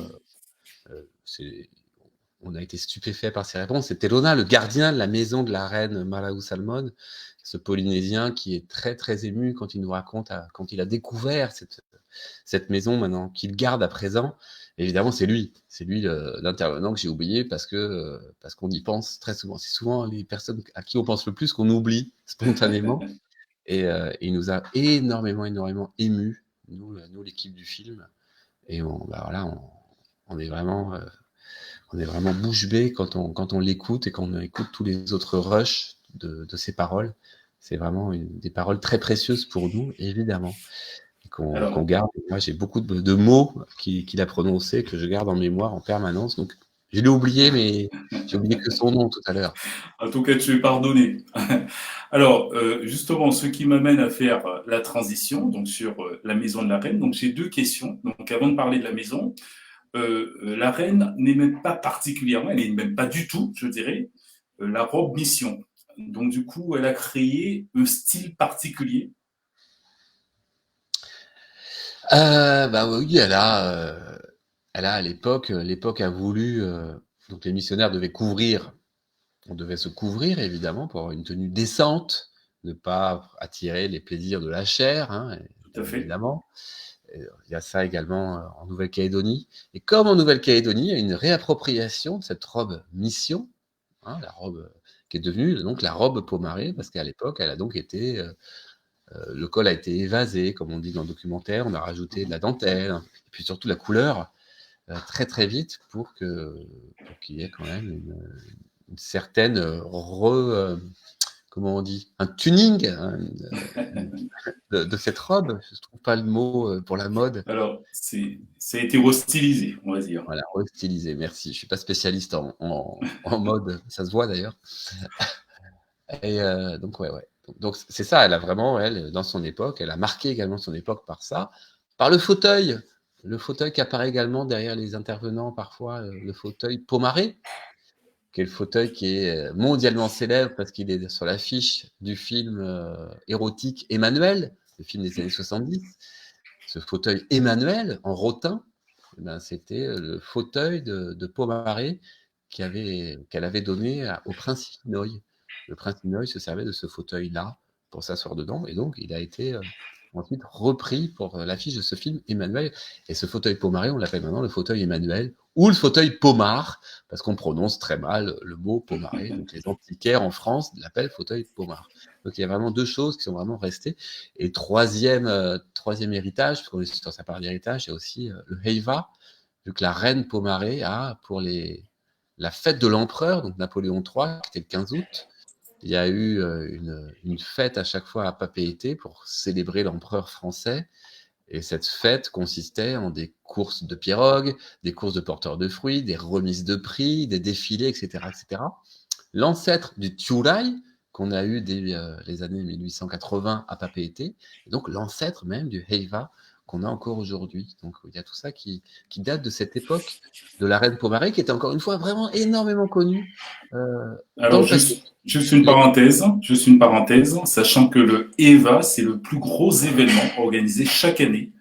On a été stupéfait par ses réponses. C'était Lona, le gardien de la maison de la reine Malaou Salmon, ce Polynésien qui est très très ému quand il nous raconte quand il a découvert cette maison maintenant qu'il garde à présent. Évidemment, c'est lui l'intervenant que j'ai oublié parce qu'on y pense très souvent. C'est souvent les personnes à qui on pense le plus qu'on oublie spontanément. Et il nous a énormément émus, nous l'équipe du film. Et on est vraiment bouche bée quand on l'écoute et quand on écoute tous les autres rushs de ses paroles. C'est vraiment des paroles très précieuses pour nous, évidemment. Qu'on garde. Moi, j'ai beaucoup de mots qu'il a prononcés que je garde en mémoire en permanence. Donc, Je l'ai oublié, mais j'ai oublié que son nom tout à l'heure. En tout cas, tu es pardonné. Alors, justement, ce qui m'amène à faire la transition donc sur la maison de la reine. Donc, j'ai deux questions. Donc, avant de parler de la maison, la reine n'aimait pas particulièrement, elle n'aimait même pas du tout, je dirais, la robe mission. Donc, du coup, elle a créé un style particulier. Bah oui, elle a à l'époque a voulu, donc les missionnaires devaient couvrir, on devait se couvrir évidemment pour avoir une tenue décente, ne pas attirer les plaisirs de la chair, hein, Tout à fait. évidemment. Il y a ça également en Nouvelle-Calédonie. Et comme en Nouvelle-Calédonie, il y a une réappropriation de cette robe mission, hein, la robe qui est devenue donc la robe Pomaré, parce qu'à l'époque, elle a donc été, le col a été évasé, comme on dit dans le documentaire, on a rajouté de la dentelle, et puis surtout la couleur, très très vite pour qu'il y ait quand même une certaine comment on dit, un tuning hein, de cette robe. Je ne trouve pas le mot pour la mode. Alors, ça a été restylisé, on va dire. Voilà, restylisé, merci. Je ne suis pas spécialiste en mode, ça se voit d'ailleurs. Et donc, ouais. Donc, c'est ça, elle a vraiment, elle, dans son époque, elle a marqué également son époque par ça. Par le fauteuil qui apparaît également derrière les intervenants, parfois, le fauteuil Pomaré, qui est le fauteuil qui est mondialement célèbre parce qu'il est sur l'affiche du film érotique Emmanuel, le film des années 70. Ce fauteuil Emmanuel, en rotin, c'était le fauteuil de Pomaré qu'elle avait donné au prince Hinoï. Le prince Hinoï se servait de ce fauteuil-là pour s'asseoir dedans, et donc il a été ensuite repris pour l'affiche de ce film Emmanuel. Et ce fauteuil Pomaré, on l'appelle maintenant le fauteuil Emmanuel ou le fauteuil Pomard, parce qu'on prononce très mal le mot Pomaré. Donc les antiquaires en France l'appellent fauteuil Pomard. Donc il y a vraiment deux choses qui sont vraiment restées. Et troisième héritage, parce qu'on est sur sa part d'héritage, il y a aussi le Heiva, vu que la reine Pomaré a, pour la fête de l'empereur, donc Napoléon III, qui était le 15 août, il y a eu une fête à chaque fois à Papeete pour célébrer l'empereur français. Et cette fête consistait en des courses de pirogues, des courses de porteurs de fruits, des remises de prix, des défilés, etc. etc. L'ancêtre du Tjurai, qu'on a eu dès les années 1880 à Papeete, et donc l'ancêtre même du Heiva, qu'on a encore aujourd'hui. Donc il y a tout ça qui date de cette époque de la reine Pomaré, qui était encore une fois vraiment énormément connue. Alors, juste une parenthèse, sachant que le EVA, c'est le plus gros événement organisé chaque année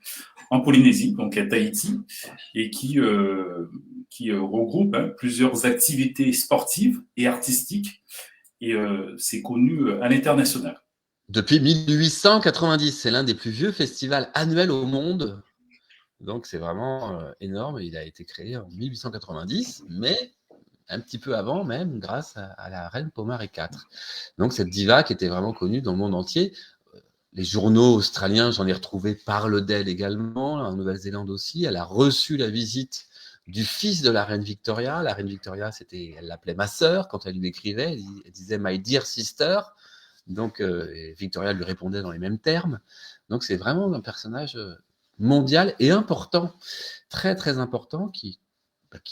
en Polynésie, donc à Tahiti, et qui regroupe plusieurs activités sportives et artistiques, et c'est connu à l'international. Depuis 1890, c'est l'un des plus vieux festivals annuels au monde. Donc, c'est vraiment énorme. Il a été créé en 1890, mais un petit peu avant même, grâce à la reine Pomaré IV. Donc, cette diva qui était vraiment connue dans le monde entier. Les journaux australiens, j'en ai retrouvé, parlent d'elle également, en Nouvelle-Zélande aussi. Elle a reçu la visite du fils de la reine Victoria. La reine Victoria, elle l'appelait ma sœur quand elle lui écrivait. Elle disait « My dear sister ». Donc, Victoria lui répondait dans les mêmes termes. Donc, c'est vraiment un personnage mondial et important, très, très important, qui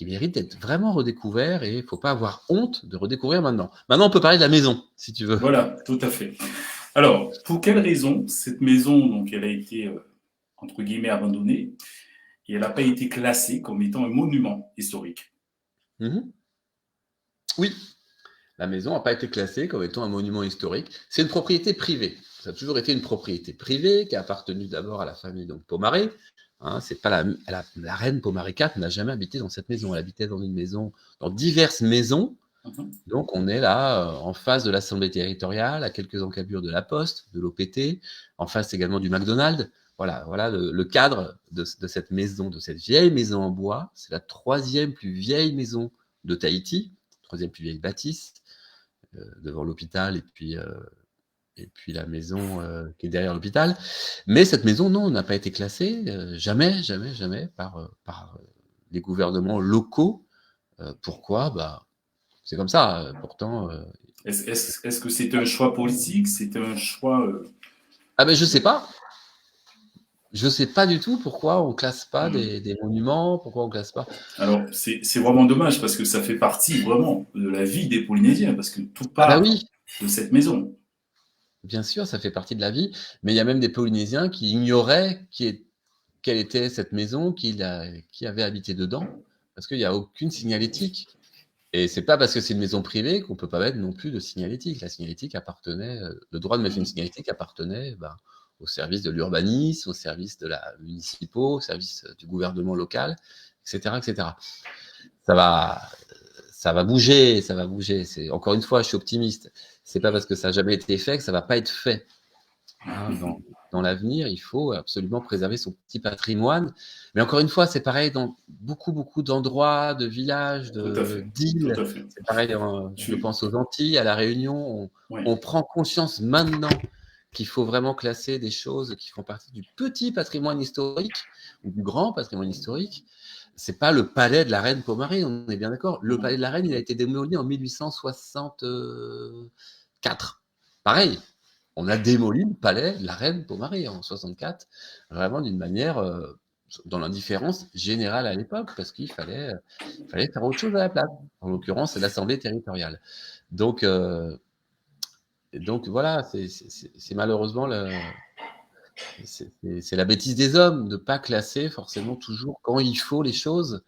mérite d'être vraiment redécouvert, et il ne faut pas avoir honte de redécouvrir maintenant. Maintenant, on peut parler de la maison, si tu veux. Voilà, tout à fait. Alors, pour quelle raison cette maison, donc, elle a été, entre guillemets, abandonnée, et elle n'a pas été classée comme étant un monument historique? Oui. La maison n'a pas été classée comme étant un monument historique. C'est une propriété privée. Ça a toujours été une propriété privée qui a appartenu d'abord à la famille donc Pomaré. Hein, c'est pas la reine Pomaré IV n'a jamais habité dans cette maison. Elle habitait dans dans diverses maisons. Donc on est là en face de l'Assemblée territoriale, à quelques encablures de la Poste, de l'OPT, en face également du McDonald's. Voilà le cadre de cette maison, de cette vieille maison en bois. C'est la troisième plus vieille maison de Tahiti, troisième plus vieille bâtisse, devant l'hôpital et puis la maison qui est derrière l'hôpital. Mais cette maison, non, n'a pas été classée, jamais par les gouvernements locaux. Pourquoi? C'est comme ça. Pourtant. Est-ce que c'est un choix politique? C'est un choix. Ah ben je sais pas. je ne sais pas du tout pourquoi on ne classe pas des monuments, pourquoi on ne classe pas. Alors, c'est vraiment dommage parce que ça fait partie vraiment de la vie des Polynésiens, parce que tout part de cette maison. Bien sûr, ça fait partie de la vie, mais il y a même des Polynésiens qui ignoraient quelle était cette maison, qui avait habité dedans, parce qu'il n'y a aucune signalétique. Et c'est pas parce que c'est une maison privée qu'on peut pas mettre non plus de signalétique. La signalétique appartenait, le droit de mettre une signalétique appartenait au service de l'urbanisme, au service de la municipaux, au service du gouvernement local, etc., etc. Ça va bouger, ça va bouger. Encore une fois, je suis optimiste. C'est pas parce que ça n'a jamais été fait que ça va pas être fait. Hein, dans l'avenir, il faut absolument préserver son petit patrimoine. Mais encore une fois, c'est pareil dans beaucoup d'endroits, de villages, d'îles. C'est pareil, je pense aux Antilles, à La Réunion. On prend conscience maintenant qu'il faut vraiment classer des choses qui font partie du petit patrimoine historique ou du grand patrimoine historique. C'est pas le palais de la reine Pomaré, on est bien d'accord. Le palais de la reine, il a été démoli en 1864. Pareil. On a démoli le palais de la reine Pomaré en 64, vraiment d'une manière, dans l'indifférence générale à l'époque, parce qu'il fallait faire autre chose à la place. En l'occurrence, c'est l'Assemblée territoriale. Donc voilà, c'est malheureusement c'est la bêtise des hommes de ne pas classer forcément toujours quand il faut les choses.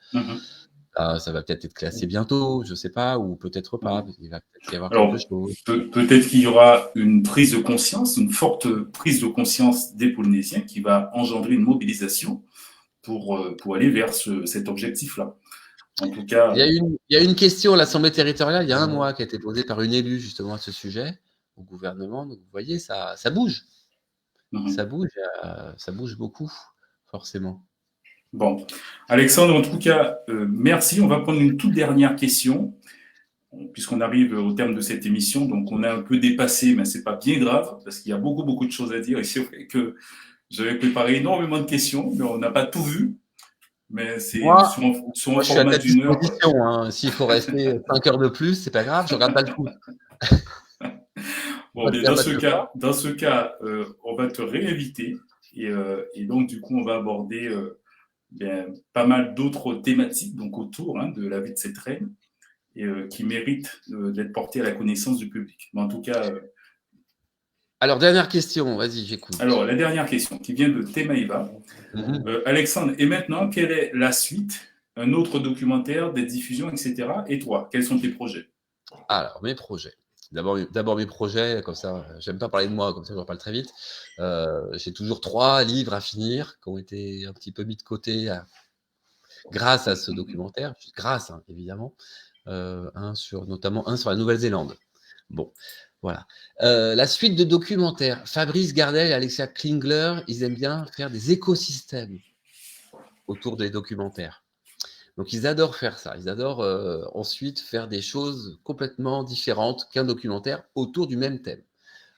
Ça va peut-être être classé bientôt, je ne sais pas, ou peut-être pas. Il va peut-être y avoir quelque chose. Peut-être qu'il y aura une prise de conscience, une forte prise de conscience des Polynésiens qui va engendrer une mobilisation pour aller vers cet objectif-là. En tout cas, il y a une question à l'Assemblée territoriale il y a un mois qui a été posée par une élue justement à ce sujet au gouvernement. Donc vous voyez, ça bouge. Ça bouge beaucoup, forcément. Bon, Alexandre, en tout cas, merci. On va prendre une toute dernière question, puisqu'on arrive au terme de cette émission. Donc, on a un peu dépassé, mais c'est pas bien grave, parce qu'il y a beaucoup de choses à dire. Et c'est vrai que j'avais préparé énormément de questions, mais on n'a pas tout vu. Mais c'est sur un format d'une heure. Hein. S'il faut rester 5 heures de plus, c'est pas grave, je regarde pas le coup. Bon, mais dans ce cas, on va te réinviter. Et donc, du coup, on va aborder pas mal d'autres thématiques donc autour de la vie de cette reine et qui méritent d'être portées à la connaissance du public. Mais en tout cas. Alors, dernière question, vas-y, j'écoute. Alors, la dernière question qui vient de Temaïva. Alexandre, et maintenant, quelle est la suite? Un autre documentaire, des diffusions, etc. Et toi, quels sont tes projets? Alors, mes projets. D'abord mes projets, comme ça, j'aime pas parler de moi, comme ça j'en parle très vite. J'ai toujours 3 livres à finir qui ont été un petit peu mis de côté grâce à ce documentaire, grâce évidemment, notamment un sur la Nouvelle-Zélande. Bon, voilà. La suite de documentaires, Fabrice Gardel et Alexia Klingler, ils aiment bien faire des écosystèmes autour des documentaires. Donc, ils adorent faire ça. Ils adorent ensuite faire des choses complètement différentes qu'un documentaire autour du même thème.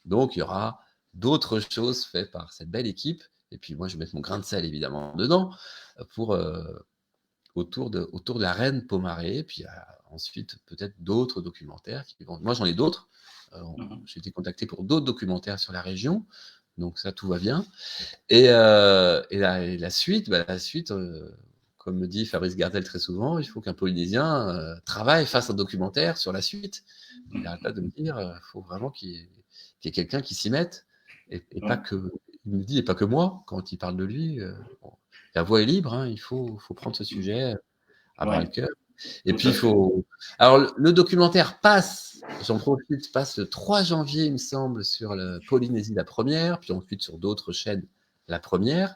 Donc, il y aura d'autres choses faites par cette belle équipe. Et puis, moi, je vais mettre mon grain de sel, évidemment, dedans autour de la reine Pomaré. Et puis, ensuite, peut-être d'autres documentaires. Moi, j'en ai d'autres. J'ai été contacté pour d'autres documentaires sur la région. Donc, ça, tout va bien. Et la suite, comme me dit Fabrice Gardel très souvent, il faut qu'un Polynésien travaille, fasse un documentaire sur la suite. Il n'arrête pas de me dire, il faut vraiment qu'il y ait quelqu'un qui s'y mette. Et pas que, il me dit, et pas que moi, quand il parle de lui. La voix est libre, il faut prendre ce sujet à bras le cœur. Et puis, il faut. Alors, le documentaire passe le 3 janvier, il me semble, sur la Polynésie, la première, puis ensuite sur d'autres chaînes, la première.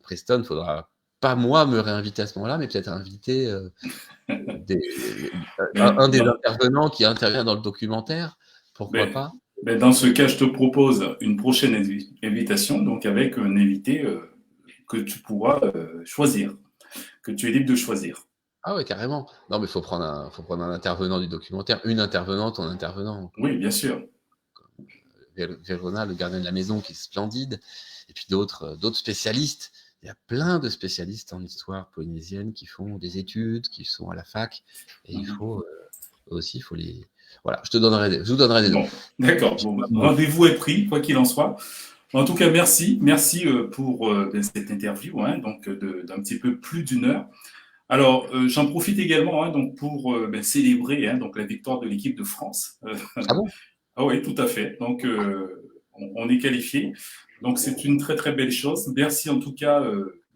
Preston, il faudra. Pas moi me réinviter à ce moment-là, mais peut-être inviter un des intervenants qui intervient dans le documentaire. Pourquoi pas? Dans ce cas, je te propose une prochaine invitation, donc avec un invité que tu pourras choisir, que tu es libre de choisir. Ah oui, carrément. Non, mais il faut prendre un intervenant du documentaire, une intervenante, un intervenant. Oui, bien sûr. Verona, le gardien de la maison, qui est splendide, et puis d'autres spécialistes. Il y a plein de spécialistes en histoire polynésienne qui font des études, qui sont à la fac, et il faut les. Voilà, je vous donnerai des noms. D'accord. Rendez-vous est pris, quoi qu'il en soit. En tout cas, merci pour cette interview, hein, donc d'un petit peu plus d'une heure. Alors, j'en profite également, hein, donc pour célébrer, hein, donc la victoire de l'équipe de France. Ah bon? Ah oui, tout à fait. Donc, on est qualifié. Donc, c'est une très très belle chose. Merci en tout cas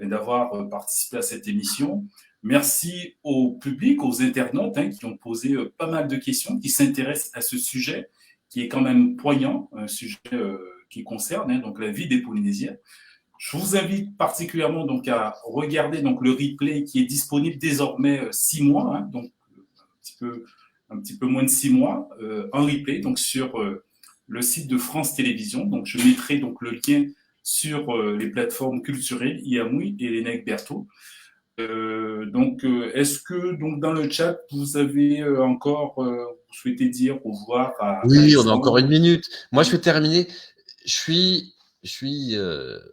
d'avoir participé à cette émission. Merci au public, aux internautes, hein, qui ont posé pas mal de questions, qui s'intéressent à ce sujet qui est quand même poignant, un sujet qui concerne, hein, donc la vie des Polynésiens. Je vous invite particulièrement donc à regarder donc le replay qui est disponible désormais 6 mois, hein, donc un petit peu moins de 6 mois, en replay donc sur le site de France Télévisions. Donc je mettrai donc le lien sur les plateformes culturelles Iamui et Lénec Berthaud. Est-ce que donc dans le chat vous avez encore vous souhaitez dire au revoir à Oui, on a Alexandre? encore une minute. Moi, je vais terminer. Je suis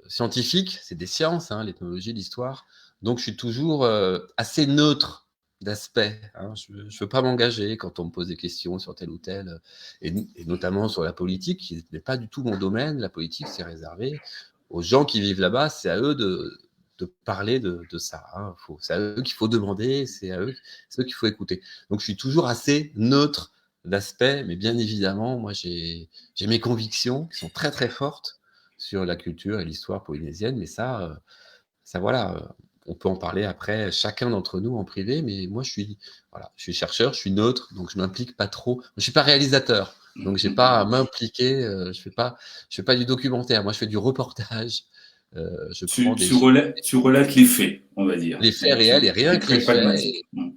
scientifique, c'est des sciences, hein, l'ethnologie, l'histoire. Donc, je suis toujours assez neutre d'aspect. Hein. Je ne veux pas m'engager quand on me pose des questions sur tel ou tel, et notamment sur la politique, qui n'est pas du tout mon domaine. La politique, c'est réservé aux gens qui vivent là-bas. C'est à eux de parler de ça. Hein. C'est à eux qu'il faut demander, c'est eux qu'il faut écouter. Donc, je suis toujours assez neutre d'aspect, mais bien évidemment, moi, j'ai mes convictions qui sont très, très fortes sur la culture et l'histoire polynésienne, mais ça voilà, on peut en parler après, chacun d'entre nous en privé, mais moi, je suis chercheur, je suis neutre, donc je m'implique pas trop. Je suis pas réalisateur, donc j'ai pas à m'impliquer, je fais pas du documentaire, moi, je fais du reportage. Tu relates les faits, on va dire. Les faits réels et rien que les faits. Mm.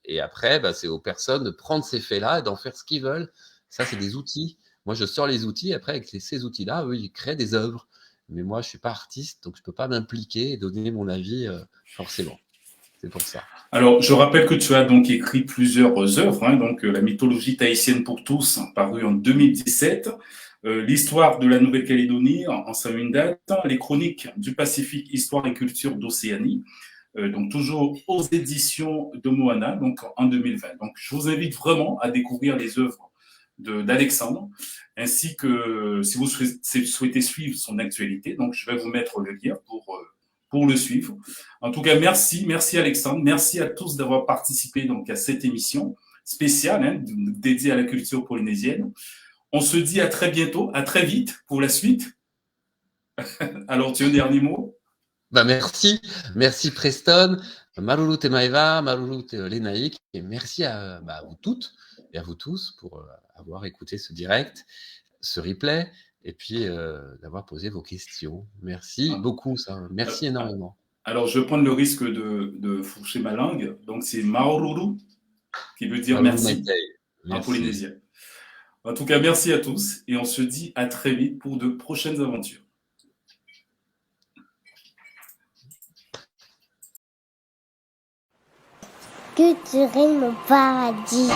Et après, c'est aux personnes de prendre ces faits-là et d'en faire ce qu'ils veulent. Ça, c'est des outils. Moi, je sors les outils. Après, avec ces outils-là, eux, ils créent des œuvres. Mais moi, je ne suis pas artiste, donc je ne peux pas m'impliquer et donner mon avis forcément. C'est pour ça. Alors, je rappelle que tu as donc écrit plusieurs œuvres, hein, donc la mythologie tahitienne pour tous, paru en 2017, l'histoire de la Nouvelle-Calédonie en 101 dates, les chroniques du Pacifique, histoire et culture d'Océanie, donc toujours aux éditions de Moana, donc en 2020. Donc, je vous invite vraiment à découvrir les œuvres d'Alexandre, ainsi que si vous souhaitez suivre son actualité, donc je vais vous mettre le lien pour le suivre. En tout cas, merci Alexandre, merci à tous d'avoir participé donc à cette émission spéciale, hein, dédiée à la culture polynésienne. On se dit à très bientôt, à très vite pour la suite. Alors, tu as un dernier mot? Merci Preston, Marulu te Maeva, Marulu te Lenaïk, et merci à vous toutes et à vous tous pour avoir écouté ce direct, ce replay, et puis d'avoir posé vos questions. Merci beaucoup, ça. Merci énormément. Alors, je vais prendre le risque de fourcher ma langue. Donc, c'est Maoruru, qui veut dire merci en polynésien. En tout cas, merci à tous et on se dit à très vite pour de prochaines aventures. Culturel mon paradis.